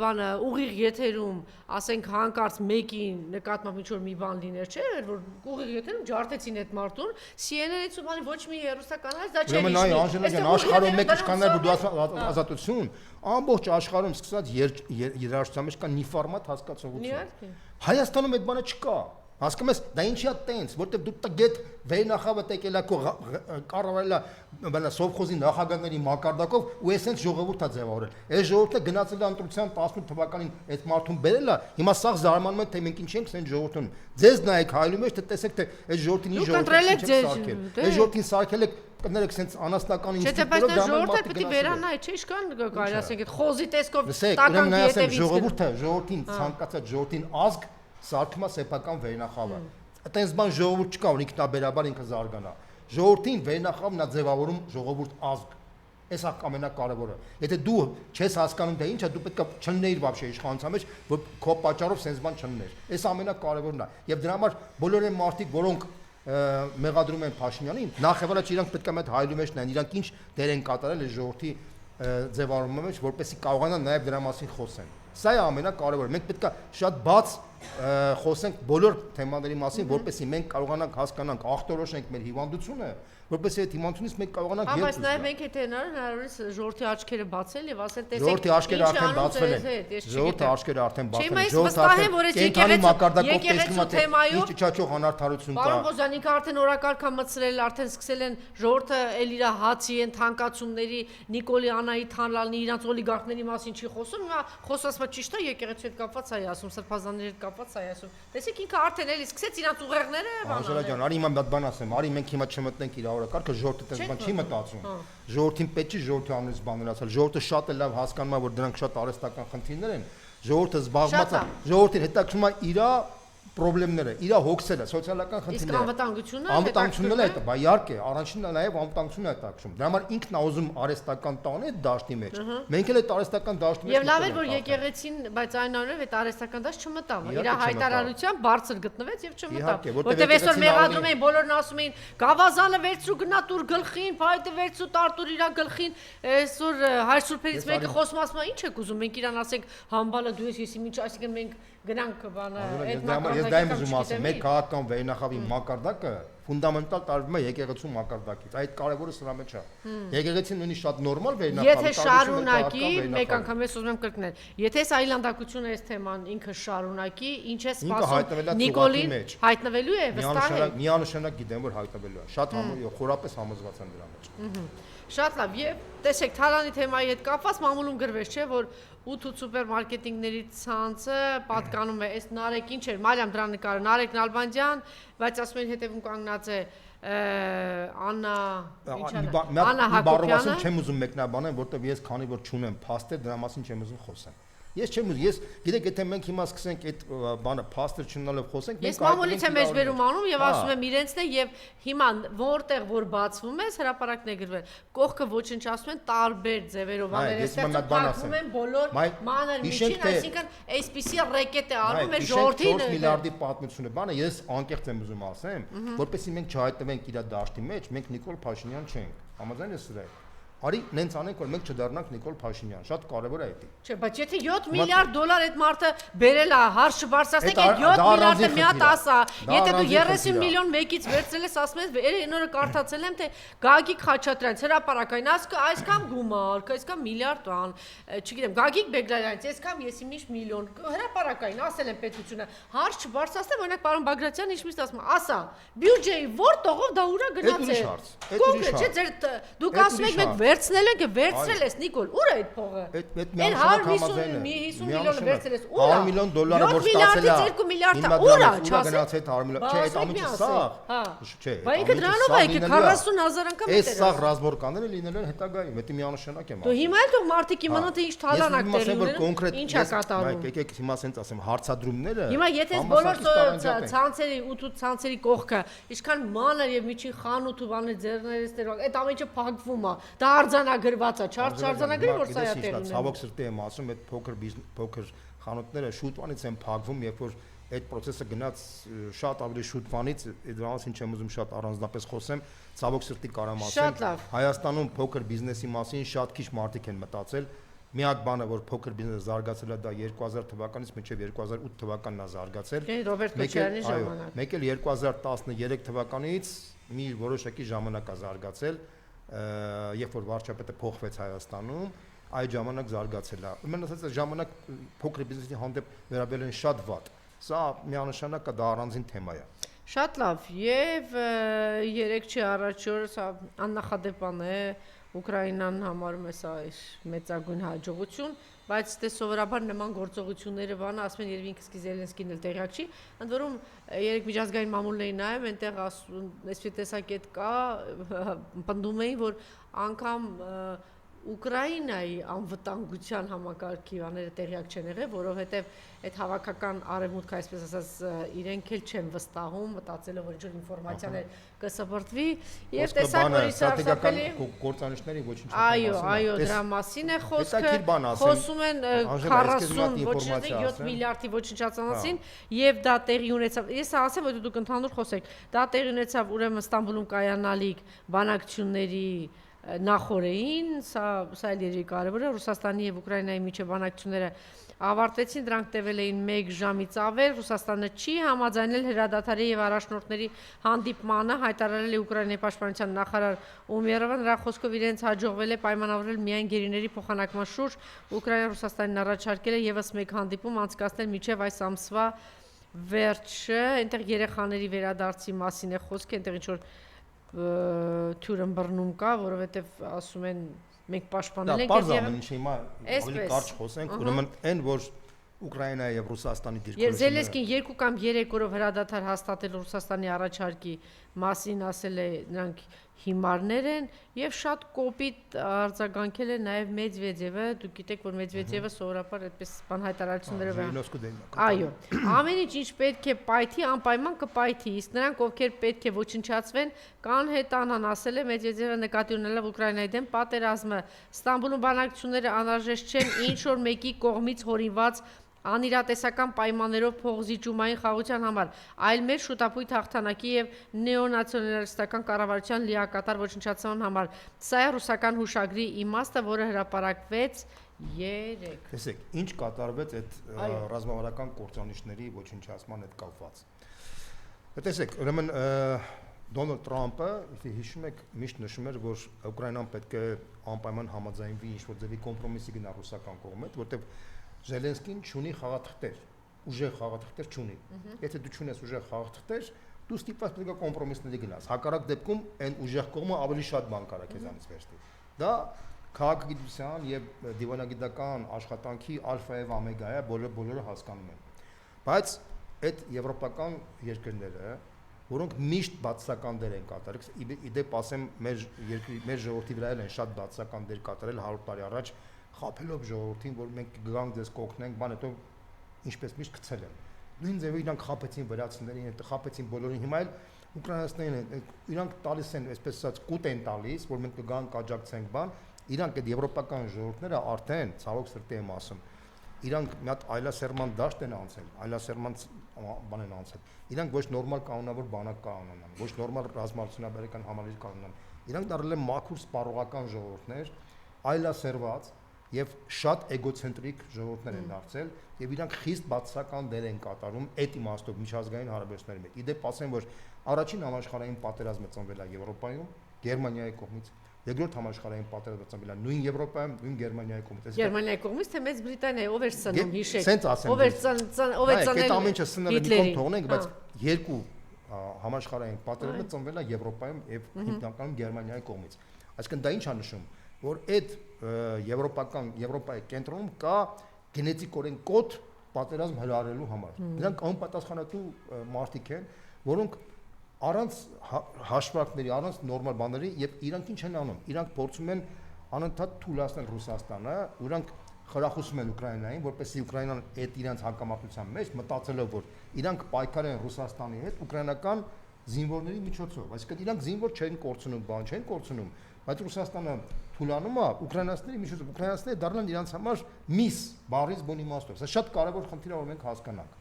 բանը ուղիղ եթերում, ասենք հանկարծ մեկին նկատմամբ ինչ որ մի բան լիներ, չէ՞, որ ուղիղ եթերում ջարդեցին այդ մարդուն, CNN-ից ու բանի ոչ մի հեռուստականալ դա չէր իշնի։ Ուրեմն Անժելան, աշխարհում մեկ իշխաններ որ դու ազատություն, ամբողջ աշխարհում սկսած երաժշտության մեջ կա նիֆորմատ հասկացողություն։ Հայաստանում այդ բանը չկա։ Հասկանում ես, դա ինչի է տենց, որտեղ դու տգետ վերնախավը տեկելա քո կառավարելա բանա սովխոզի նախագահների մակարդակով ու էսենց ժողովուրդ է ձևավորել։ Այս ժողովուրդը գնացել է ընտրության 18 թվականին այդ մարդուն բերել է, հիմա սաղ զարմանում են թե մենք ինչ ենք սեն ժողովրդուն։ Ձեզ նայեք հայլու մեջ թե տեսեք թե այս ժողովրդին ինչ ժողովուրդ է սարքել։ Այս ժողովրդին սարքել եք կներեք սենց անաստական ինստիտուտով դա ժողովուրդը պիտի վերանա, չէ՞ իշքան կարելի ասենք այդ խոզի տեսքով տական դիետևից ժողովուրդին ցանկացած ժողովրդին ազգ սարքումա սեփական վերնախավը։ Այտենց բան ժողովուրդ չկա, որ ինքնաբերաբար ինքը զարգանա։ Ժողովրդին վերնախավն է ձևավորում ժողովուրդ ազգ։ Այս է ամենակարևորը։ Եթե դու չես հասկանում դա ինչ է, դու պետք է չննեիր вообще իշխանության մեջ, որ քո պատճառով sense բան չններ։ Այս ամենակարևորն է։ Եվ դրա համար բոլոր այն մարդիկ, որոնք մեղադրում են Փաշինյանին, նախ եւ առաջ իրանք պետք է այդ հայլու մեջ նայեն, իրանք ինչ դեր են կատարել այս ժողովրդի ձևավորումը մեջ, որպեսզի կարողանան նաեւ դրա մասին խոսեն։ Սա է ամենակարևորը։ Մենք պետք է շատ բաց խոսենք բոլոր թեմաների մասին, որպեսզի մենք կարողանանք հասկանանք, ախտորոշենք մեր հիվանդությունը, որպեսզի այդ հիվանդությունից մենք կարողանանք ելույթ ստանալ։ Բայց նաև մենք եթե հնարավորինս ժողովրդի աչքերը բացել եւ ասել տեսեք ժողովրդի աչքերը արդեն բացվել են։ Ժողովրդի աչքերը արդեն բացվել են։ Ժողովրդի կենթանի մակարդակով տեսնում է թե ինչ ճիճաճող անարդարություն կա։ Պարոն Բոզյան, ինքը արդեն օրակարգ մտցրել, արդեն սկսել են ժողովրդը էլ իր հացի են թանկացումների Նիկոլի Անայի Թանլալնի իրանց օլիգարխների մասին չի խոսում, հիմա խոսածը ճիշտ է եկեղեցու հետ կապված այ ասում, սրբազանների հետ կապված այ ասում։ Տեսեք ինքը արդեն էլի սկսեց իրանց ուղեղները բանալ։ Անժելա ջան, արի հիմա մի բան ասեմ, արի մենք հիմա չմտնենք իր օրակարգը, ժողովուրդը տես բան չի մտածում։ Ժողովրդին պետք չի ժողովրդի անունից բաներ ասել։ Ժողովուրդը շատ է լավ հասկանում է, որ դրանք շատ արհեստական խնդիրներ են։ Ժողովուրդը զբաղված է, ժողովրդին հետաքրքրում է իր պրոբլեմները, իր հոգսերը, սոցիալական խնդիրները։ Իսկ անվտանգությունն է դա, բա իհարկե, առաջինն է նաև անվտանգությունն է հետաքրքրում։ Դրա համար ինքն է ուզում արհեստական տան այդ դաշտի մեջ։ Մենք էլ այդ արհեստական դաշտի մեջ։ Եվ լավ էր որ եկեղեցին, բայց այն անունով այդ արհեստական դաշտ չմտավ։ Իր հայտարարությամբ բարձր գտնվեց եւ չմտավ։ Որտեւ այսօր մեղադրում էին, բոլորն ասում էին, Գավազանը վերցրու գնա տուր գլխին, փայտը վերցրու տարտուր իր գլխին։ Այսօր հայր սուրբերից մեկը խոսում ասում է, ինչ եք ուզում, մենք իրան ասենք համբալը դու ես ինչ, այսինքն մենք գնանք բանը այդ Ես դա եմ ուզում ասեմ, մեր քաղաքական վերնախավի մակարդակը ֆունդամենտալ տարվում է եկեղեցու մակարդակից։ Այդ կարևորը սրա մեջ է։ Եկեղեցին ունի շատ նորմալ Եթե շարունակի, մեկ անգամ ես ուզում եմ կրկնել, եթե այս այլանդակությունը այս թեման ինքը շարունակի, ինչ է սպասում Նիկոլին հայտնվելու է վստահ է։ Միանշանակ գիտեմ, որ հայտնվելու է։ Շատ խորապես համոզված եմ դրա մեջ։ Շատ լավ, եւ տեսեք, Թալանի թեմայի հետ կապված մամուլում գրվեց, չէ, որ 8 սուպերմարկետինգների ցանցը պատկանում է այս Նարեկ ինչ էր, Մարիամ դրան նկարը, Նարեկ Նալբանդյան, բայց ասում են հետևում կանգնած է Աննա Հակոբյանը։ Չեմ ուզում մեկնաբանել, որտեղ ես քանի որ չունեմ փաստեր, դրա մասին չեմ ուզում խոսեմ։ Ես չեմ ուզում, ես գիտեք, եթե մենք հիմա սկսենք այդ բանը փաստեր չունենալով խոսենք, մենք մամուլից եմ մեջբերում անում եւ ասում եմ իրենցն է եւ հիմա որտեղ որ բացվում է հրապարակն է գրվել, կողքը ոչնչացնում են տարբեր ձևերով աներեստեղծում փակվում են բոլոր մանր միջին, այսինքն այսպիսի ռեկետ է արվում է ժողովրդին 4 միլիարդի պատմությունը, բանը ես անկեղծ եմ ուզում ասեմ, որպեսզի մենք չհայտնվենք իր դաշտի մեջ, մենք Նիկոլ Փաշինյան չենք, համաձայն ես սրա։ Արի նենց անենք, որ մենք չդառնանք Նիկոլ Փաշինյան, շատ կարևոր է դա։ Չէ, բայց եթե 7 միլիարդ դոլար այդ մարդը բերել է, հարցը բարձրացնեք, այդ 7 միլիարդը մի հատ ասա, եթե դու 30 միլիոն մեկից վերցրել ես, ասում ես, երբ կարդացել եմ, թե Գագիկ Խաչատրյանից հրապարակային այսքան գումար, այսքան միլիարդ տան, չգիտեմ, Գագիկ Բեգլարյանից այսքան ես իմիշ միլիոն, հրապարակային ասել եմ պետությունը, հարց չբարձրացնեմ, օրինակ պարոն Բագրատյանը ինչ միշտ ասում է, ասա, բյուջեի որ տողով դա ուրա գնացել։ Կոնկրետ չէ, ձեր դուք ասում եք մենք վերցնել ենք, վերցրել ես Նիկոլ, ուր է այդ փողը։ Այդ միանշանակ 50 միլիոնը վերցրել ես, ուր է։ 100 միլիոն դոլարը որ ստացել է։ 2 միլիարդը ուր է, չասես։ Գնացել 100 միլիոն, չէ, այդ ամիջը սա։ Չէ։ Բայց ինքը դրանով է, 40,000 անգամ է։ Այս սա ռազմորկաները լինելու են հետագայում, դա միանշանակ եմ ասում։ Դու հիմա էլ թող մարդիկ իմանան թե ինչ թալանակ տեղի ունեն, ինչ է կատարում։ Եկեք հիմա ասենց ասեմ, հարցադրումները։ Հիմա եթե բոլոր ցանցերի 8 ցանցերի կողքը ինչքան մանր եւ միջին խանութ ու բաներ ձեռներս դերող, այդ ամենը փակվում է։ Դա արձանագրված է, չարձանագրի որ սա է տեղի ունենում։ Ցավոք սրտի եմ ասում, այդ փոքր խանութները շուտվանից են փակվում, երբ որ այդ process-ը գնաց շատ ավելի շուտվանից, դրանից ինչ եմ ուզում շատ առանձնապես խոսեմ, ցավոք սրտի կարամ ասեմ, Հայաստանում փոքր բիզնեսի մասին շատ քիչ մարդիկ են մտածել։ Միակ բանը, որ փոքր բիզնեսը զարգացել է, դա 2000 թվականից մինչև 2008 թվականն է զարգացել։ Ռոբերտ Քոչարյանի ժամանակ։ Մեկ էլ 2013 թվականից մի որոշակի ժամանակ է զարգացել, երբ որ վարչապետը փոխվեց Հայաստանում, այդ ժամանակ զարգացել է։ Ուրեմն ասած ժամանակ փոքր բիզնեսի հանդեպ վերաբերել են շատ վատ։ Սա միանշանակ դա առանձին թեմա է։ Շատ լավ, եւ 3 չի առաջ օր սա աննախադեպան է, Ուկրաինան համարում է սա մեծագույն հաջողություն, բայց դե սովորաբար նման գործողությունները բանը ասում են երբ ինքը սկիզբ Զելենսկին էլ տեղյակ չի, ընդ որում երեք միջազգային մամուլներին նայում, այնտեղ այսպես տեսակետ կա, պնդում էին, որ անգամ Ուկրաինայի անվտանգության համակարգի բաները տեղյակ չեն եղել, որովհետև այդ հավաքական արևմուտքը, այսպես ասած, իրենք էլ չեն վստահում, մտածելով որ ինչ-որ ինֆորմացիաներ կսպրտվի, եւ տեսակ որ իսարսափելի գործանիշների ոչինչ այո, դրա մասին է խոսքը, խոսում են 40 ոչինչ 7 միլիարդի ոչնչացանացին եւ դա տեղի ունեցավ։ Ես ասեմ, որ դուք ընդհանուր խոսեք, դա տեղի ունեցավ ուրեմն Ստամբուլում կայանալիք բանակցությունների նախորդին, սա էլ երևի կարևոր է, Ռուսաստանի եւ Ուկրաինայի միջև բանակցությունները ավարտեցին, դրանք տևել էին 1 ժամից ավել, Ռուսաստանը չի համաձայնել հրադադարի եւ առաջնորդների հանդիպմանը, հայտարարել է Ուկրաինայի պաշտպանության նախարար Ումերովը, նրա խոսքով իրենց հաջողվել է պայմանավորել միայն գերիների փոխանակման շուրջ, Ուկրաինան Ռուսաստանին առաջարկել է եւս 1 հանդիպում անցկացնել մինչեւ այս ամսվա վերջը, այնտեղ երեխաների վերադարձի մասին է խոսքը, այնտեղ ինչ որ թյուրն բռնում կա, որովհետև ասում են մենք պաշտպանել ենք եւ հիմա ավելի կարճ խոսենք, ուրեմն այն որ Ուկրաինայի եւ Ռուսաստանի դիրքորոշումը Զելենսկին 2 կամ 3 օրով հրադադար հաստատել Ռուսաստանի առաջարկի մասին ասել է նրանք հիմարներ են եւ շատ կոպիտ արձագանքել է նաեւ Մեդվեդևը, դուք գիտեք որ Մեդվեդևը սովորաբար այդպես բան հայտարարություններով է։ Այո, ամեն ինչ պետք է պայթի, անպայման կպայթի, իսկ նրանք ովքեր պետք է ոչնչացվեն, կան հետանան, ասել է Մեդվեդևը նկատի ունենալով Ուկրաինայի դեմ պատերազմը։ Ստամբուլում բանակցությունները անհրաժեշտ չեն ինչ որ մեկի կողմից հորինված անիրատեսական պայմաններով փողզիջումային խաղաղության համար, այլ մեր շուտապույտ հաղթանակի եւ նեոնացիոնալիստական կառավարության լիակատար ոչնչացման համար։ Սա է ռուսական հուշագրի իմաստը, որը հրապարակվեց 3։ Տեսեք, ինչ կատարվեց այդ ռազմավարական կործանիչների ոչնչացման հետ կապված։ Տեսեք, ուրեմն Դոնալդ Թրամփը, եթե հիշում եք, միշտ նշում էր, որ Ուկրաինան պետք է անպայման համաձայնվի ինչ-որ ձևի կոմպրոմիսի գնա ռուսական կողմից, որտեղ Զելենսկին չունի խաղաթղթեր, ուժեղ խաղաթղթեր չունի։ Եթե դու չունես ուժեղ խաղաթղթեր, դու ստիպված պետք է կոմպրոմիսների գնաս։ Հակառակ դեպքում այն ուժեղ կողմը ավելի շատ բան կարա քեզանից վերցնի։ Դա քաղաքագիտության եւ դիվանագիտական աշխատանքի ալֆա եւ օմեգա է, բոլորը հասկանում են։ Բայց այդ եվրոպական երկրները, որոնք միշտ բացասական դեր են կատարել, իդեպ ասեմ, մեր ժողովրդի վրա են շատ բացասական դեր կատարել 100 տարի առաջ, խաբելով ժողովրդին, որ մենք գանք դες կօգնենք, բան հետո ինչպես միշտ գցել են։ Նույն ձևով իրանք խաբեցին վրացիներին, խաբեցին բոլորին, հիմա էլ ուկրաինացիներին իրանք տալիս են, այսպես ասած, կուտ են տալիս, որ մենք կգանք աջակցենք բան, իրանք այդ եվրոպական ժողովուրդները արդեն ցավոք սրտի եմ ասում, իրանք մի հատ այլասերման դաշտ են անցել, այլասերման բան են անցել։ Իրանք ոչ նորմալ կանոնավոր բանակ կանոնան, ոչ նորմալ ռազմավարությունաբերական համալիր կանոնան։ Իրանք դարձել են մաքուր սպառողական ժողովուրդներ, այլասերված եւ շատ էգոցենտրիկ ժողովուրդներ են դարձել եւ իրանք խիստ բացասական դեր են կատարում այդ իմաստով միջազգային հարաբերությունների մեջ։ Իդեպ ասեմ, որ առաջին համաշխարհային պատերազմը ծնվել է Եվրոպայում, Գերմանիայի կողմից, երկրորդ համաշխարհային պատերազմը ծնվել է նույն Եվրոպայում, նույն Գերմանիայի կողմից։ Գերմանիայի կողմից թե Մեծ Բրիտանիայի, ով էր սնում, հիշեք։ Ով էր ծանել այդ ամենը սնելը մի կողմ թողնենք, բայց երկու համաշխարհային պատերազմը ծնվել է Եվրոպայում եւ հիմնականում Գերմանիայի կողմից։ Այսինքն դա ինչ է նշում, որ այդ Եվրոպայի կենտրոնում կա գենետիկորեն կոդ պատերազմ հրահրելու համար։ Նրանք անպատասխանատու մարդիկ են, որոնք առանց հաշվարկների, առանց նորմալ բաների եւ իրանք ինչ են անում։ Իրանք փորձում են անընդհատ թույլատնել Ռուսաստանը, իրանք խրախուսում են Ուկրաինային, որպեսզի Ուկրաինան այդ իրանք հակամարտության մեջ մտածելով, որ իրանք պայքար են Ռուսաստանի հետ ուկրաինական զինվորների միջոցով, այսինքն իրանք զինվոր չեն կորցնում, բան չեն կորցնում, բայց Ռուսաստանը թույլանում է ուկրաինացիների միջոցով, ուկրաինացիները դառնան իրանք համար միս, բարից բուն իմաստով։ Սա շատ կարևոր խնդիր է, որ մենք հասկանանք։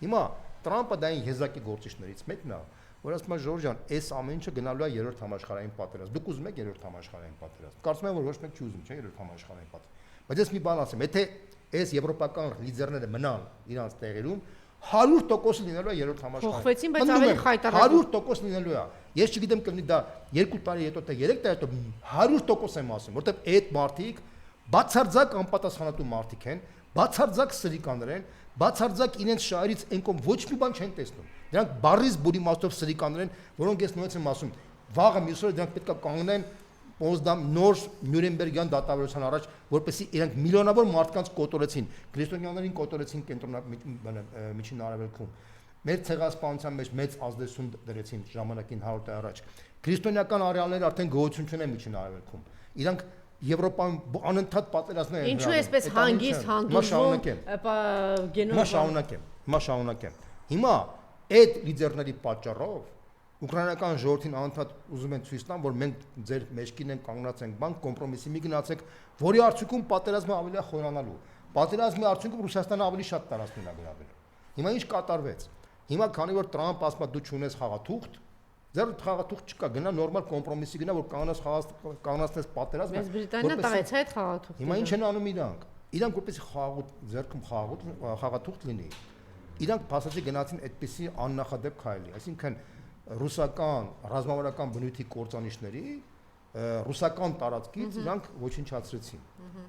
Հիմա Թրամփը դա այն եզակի գործիչներից մեկն է, որ ասում է Ժորժ ջան, այս ամեն ինչը գնալու է երրորդ համաշխարհային պատերազմ։ Դուք ուզում եք երրորդ համաշխարհային պատերազմ։ Կարծում եմ, որ ոչ մեկ չի ուզում, չէ՞, երրորդ համաշխարհային պատերազմ։ Բայց ես մի բան ասեմ, եթե այս եվրոպական լիդերները մնան իրանց տեղերում, 100% լինելու է երրորդ համաշխարհային։ Փոխվեցին, բայց ավելի խայտարակ։ 100% լինելու է։ Ես չգիտեմ կլինի դա 2 տարի հետո թե 3 տարի հետո 100% եմ ասում, որովհետև այդ մարդիկ բացարձակ անպատասխանատու մարդիկ են, բացարձակ սրիկաներ են, բացարձակ իրենց շահերից այնքան ոչ մի բան չեն տեսնում։ Դրանք բարից բուրի մաստով սրիկաներ են, որոնք ես նույնպես եմ ասում, վաղը մյուս օրը դրանք պետք է կանգնեն Պոզդամ նոր Նյուրնբերգյան դատավարության առաջ, որպեսզի իրենք միլիոնավոր մարդկանց կոտորեցին, քրիստոնյաներին կոտորեցին միջին արևելքում։ Մեր ցեղասպանության մեջ մեծ ազդեցություն դրեցին ժամանակին 100 տարի առաջ։ Քրիստոնեական արեալները արդեն գոյություն չունեն միջին արևելքում։ Իրանք Եվրոպայում անընդհատ պատերազմներ են։ Ինչու էսպես հանգիստ հանդուրժում շարունակեմ։ Հիմա այդ լիդերների պատճառով ուկրաինական ժողովրդին անընդհատ ուզում են ցույց տան, որ մենք ձեր մեջքին ենք կանգնած ենք բան կոմպրոմիսի մի գնացեք, որի արդյունքում պատերազմը ավելի է խորանալու։ Պատերազմի արդյունքում Ռուսաստանը ավելի շատ տարածքներ է գրավել։ Հիմա ինչ կատարվեց։ Հիմա քանի որ Թրամփ ասում է դու չունես խաղաթուղթ, ձեր խաղաթուղթ չկա, գնա նորմալ կոմպրոմիսի գնա, որ կանոնացնես պատերազմը։ Մեծ Բրիտանիան տվեց այդ խաղաթուղթը։ Հիմա ինչ են անում իրանք։ Իրանք որպեսզի ձերքում խաղաթուղթ լինի։ Իրանք փաստացի գնացին այդպիսի աննախադեպ քայլի, այսինքն ռուսական ռազմավարական բնույթի կործանիչների ռուսական տարածքից իրանք ոչնչացրեցին։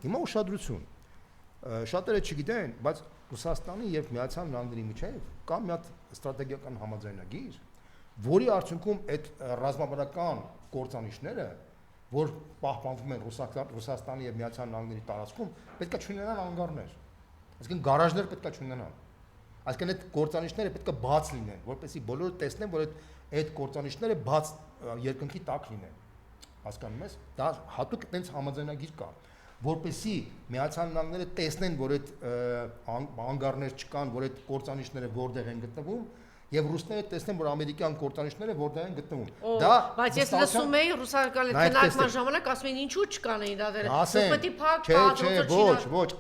Հիմա ուշադրություն։ Շատերը չգիտեն, բայց Ռուսաստանի եւ Միացյալ Նահանգների միջեւ կա մի հատ ստրատեգիական համաձայնագիր, որի արդյունքում այդ ռազմավարական կործանիչները, որ պահպանվում են Ռուսաստանի եւ Միացյալ Նահանգների տարածքում, պետք է չունենան անգարներ։ Այսինքն գարաժներ պետք է չունենան։ Այսինքն այդ կործանիչները պետք է բաց լինեն, որպեսզի բոլորը տեսնեն, որ այդ կործանիչները բաց երկնքի տակ լինեն։ Հասկանում ես։ Դա հատուկ տենց համաձայնագիր կա, որպեսզի Միացյալ Նահանգները տեսնեն, որ այդ անգարներ չկան, որ այդ կործանիչները որտեղ են գտնվում, եւ ռուսները տեսնեն, որ ամերիկյան կործանիչները որտեղ են գտնվում։ Դա բայց ես լսում էի ռուսական քննարկման ժամանակ ասում էին ինչու չկան այն դատերը։ Պետք է փակ կազմած ոչ,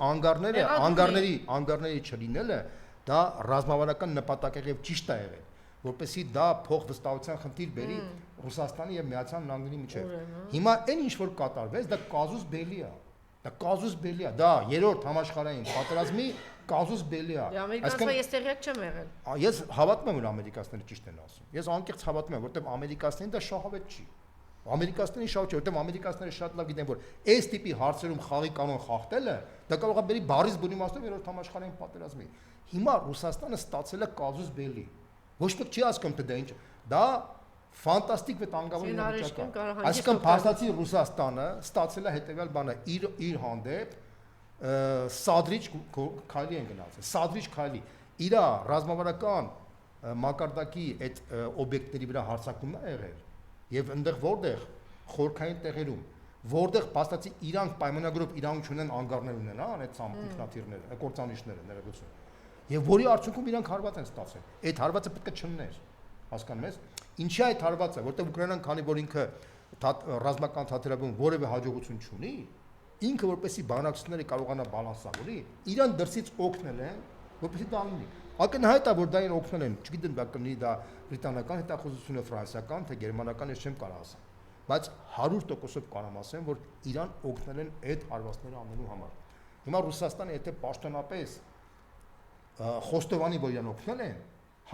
անգարների չլինելը դա ռազմավարական նպատակ եւ ճիշտ է եղել, որպեսզի դա փոխվստահության խնդիր բերի Ռուսաստանի եւ Միացյալ Նահանգների միջեւ։ Հիմա այն ինչ որ կատարվեց, դա կազուս բելի է։ Դա երրորդ համաշխարհային պատերազմի կազուս բելի է։ Ամերիկացիները ես տեղյակ չեմ եղել։ Ես հավատում եմ, որ ամերիկացիները ճիշտ են ասում։ Ես անկեղծ հավատում եմ, որովհետև ամերիկացիներին դա շահավետ չի։ Ամերիկացիներին շահավետ չի, որովհետև ամերիկացիները շատ լավ գիտեն, որ այս տիպի հարցերում խաղի կանոն խախտելը դա կարող է բերի բարից բունի մասով երրորդ համաշխարհային պատերազմի։ Հիմա Ռուսաստանը ստացել է կազուս բելի։ Ոչ մեկ չի ասում թե դա ինչ։ Դա ֆանտաստիկ վտանգավոր իրավիճակ է։ Այսինքն փաստացի Ռուսաստանը ստացել է հետևյալ բանը իր հանդեպ սադրիչ քայլի են գնացել։ Սադրիչ քայլի։ Իր ռազմավարական մակարդակի այդ օբյեկտների վրա հարձակումն է եղել։ Եվ այնտեղ որտեղ խորքային տեղերում, որտեղ փաստացի իրանք պայմանագրով իրանք ունեն անգարներ ունեն, հա, այդ ինքնաթիռները, կործանիչները, ներողություն։ Եվ որի արդյունքում իրանք հարված են ստացել։ Այդ հարվածը պետք է չլներ, հասկանում ես։ Ինչի այդ հարվածը, որտեղ Ուկրաինան քանի որ ինքը ռազմական թատերաբում որևէ հաջողություն չունի, ինքը որպեսի բանակցությունները կարողանա բալանսավորի, իրան դրսից օգնել են, որպեսի դա լինի։ Ակնհայտ է, որ դա իրեն օգնել են, չգիտեմ դա կլինի դա բրիտանական հետախուզությունը, ֆրանսիական, թե գերմանական, ես չեմ կարող ասեմ, բայց 100%-ով կարող ասեմ, որ իրան օգնել են այդ հարվածները անելու համար։ Հիմա Ռուսաստանը եթե պաշտոնապես Խոստովանի, որ իրան օգնել են,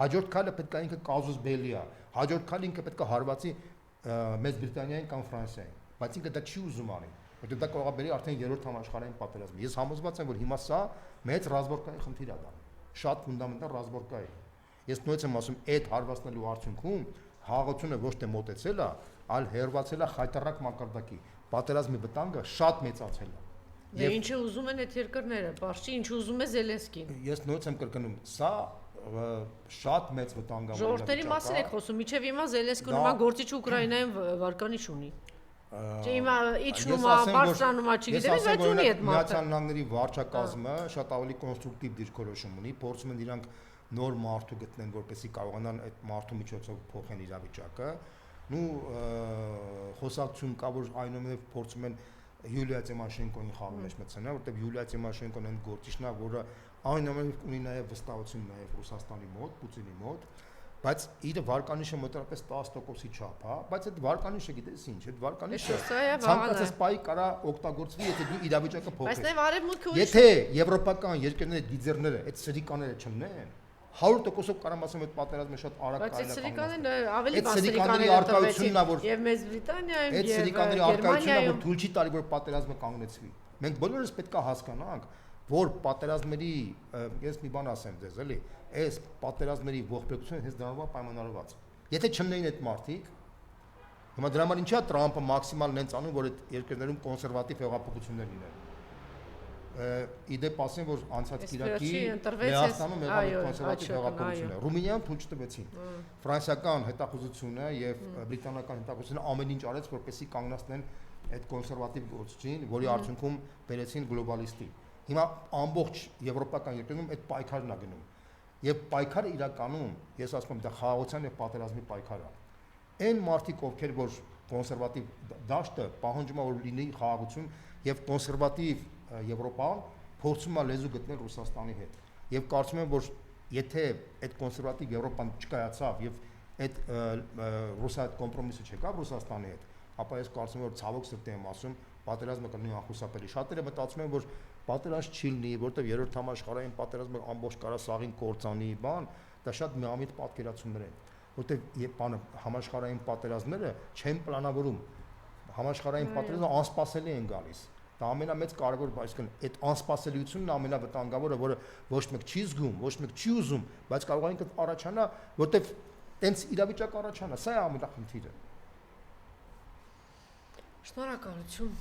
հաջորդ քայլը պետք է ինքը կազուս բելի է, հաջորդ քայլը ինքը պետք է հարվածի Մեծ Բրիտանիային կամ Ֆրանսիային, բայց ինքը դա չի ուզում անի, որտեղ դա կարող է բերի արդեն երրորդ համաշխարհային պատերազմ։ Ես համոզված եմ, որ հիմա սա մեծ ռազմական խնդիր է դա, շատ ֆունդամենտալ ռազմական։ Ես նույնպես եմ ասում, այդ հարվածնելու արդյունքում հաղորդությունը ոչ թե մոտեցել է, այլ հերվածել է խայտարակ մակարդակի, պատերազմի վտանգը շատ մեծացել է։ Դե ինչը ուզում են այդ երկրները, բարձի ինչ ուզում է Զելենսկին։ Ես նույնպես եմ կրկնում, սա շատ մեծ վտանգ է։ Ժողովրդերի մասին եք խոսում, միջև հիմա Զելենսկին նման գործիչ Ուկրաինայում վարկանիշ ունի։ Չէ, հիմա իջնում է, բարձրանում է, չգիտեմ, բայց ունի այդ մարդը։ Միացյալ Նահանգների վարչակազմը շատ ավելի կոնստրուկտիվ դիրքորոշում ունի, փորձում են իրանք նոր մարդու գտնեն, որպեսզի կարողանան այդ մարդու միջոցով փոխեն իրավիճակը։ Նու խոսակցություն կա, որ այնուամենայնիվ փորձում են Յուլիա Տիմոշենկոյին խաղի մեջ մտցնել, որտեղ Յուլիա Տիմոշենկոն այն գործիչն է, որը այնուամենայնիվ ունի նաև վստահություն նաև Ռուսաստանի մոտ, Պուտինի մոտ, բայց իր վարկանիշը մոտավորապես 10%-ի չափ է, բայց այդ վարկանիշը գիտես ինչ, այդ վարկանիշը ցանկացած պայի կարա օգտագործվի, եթե դու իրավիճակը փոխես։ Բայց նաև արևմուտքը ուրիշ։ Եթե եվրոպական երկրների լիդերները այդ սրիկաները չլինեն, 100%-ով կարամ ասեմ այդ պատերազմը շատ արագ կարելի է։ Բայց սրիկաները այդ ավելի սրիկանների արկայությունն է, որ եւ Մեծ Բրիտանիայում այդ սրիկանների արկայությունն է, որ թույլ չի տալի, որ պատերազմը կանգնեցվի։ Մենք բոլորս պետք է հասկանանք, որ պատերազմների, ես մի բան ասեմ ձեզ, էլի, այս պատերազմների ողբերգությունը հենց դրանով է պայմանավորված։ Եթե չլինեին այդ մարդիկ, հիմա դրա համար ինչա Տրամպը մաքսիմալ նենց անում, որ այդ երկրներում կոնսերվատիվ հեղափոխություններ լինեն։ Իդեպ ասեմ, որ անցած Կիրակի Լեհաստանում եղավ կոնսերվատիվ հեղափոխությունը։ Ռումինիայում թույլ չտվեցին։ Ֆրանսիական հետախուզությունը եւ բրիտանական հետախուզությունը ամեն ինչ արեց, որպեսզի կանգնացնեն այդ կոնսերվատիվ գործիչին, որի արդյունքում բերեցին գլոբալիստի։ Հիմա ամբողջ եվրոպական երկրներում այդ պայքարն է գնում։ Եվ պայքարը իրականում, ես ասում եմ, դա խաղաղության եւ պատերազմի պայքար է։ Այն մարդիկ, ովքեր որ կոնսերվատիվ դաշտը պահանջում է, որ լինի խաղաղություն եւ կոնսերվատիվ Եվրոպան փորձում է լեզու գտնել Ռուսաստանի հետ։ Եվ կարծում եմ, որ եթե այդ կոնսերվատիվ Եվրոպան չկայացավ եւ այդ ռուսա կոմպրոմիսը չեկավ Ռուսաստանի հետ, ապա ես կարծում եմ, որ ցավոք սրտի եմ ասում, պատերազմը կլինի անխուսափելի։ Շատերը մտածում են, որ պատերազմ չի լինի, որտեղ երրորդ համաշխարհային պատերազմը ամբողջ կարասաղին կործանի բան, դա շատ միամիտ պատկերացումներ են, որտեղ բանը համաշխարհային պատերազմները չեն պլանավորում։ Համաշխարհային պատերազմը անսպասելի են գալիս։ Դա ամենամեծ կարևոր այսինքն այդ անսպասելիությունն է ամենավտանգավորը, որը ոչ մեկ չի զգում, ոչ մեկ չի ուզում, բայց կարող է ինքը առաջանա, որտեվ տենց իրավիճակ առաջանա, սա է ամենախնդիրը։ Շնորհակալություն։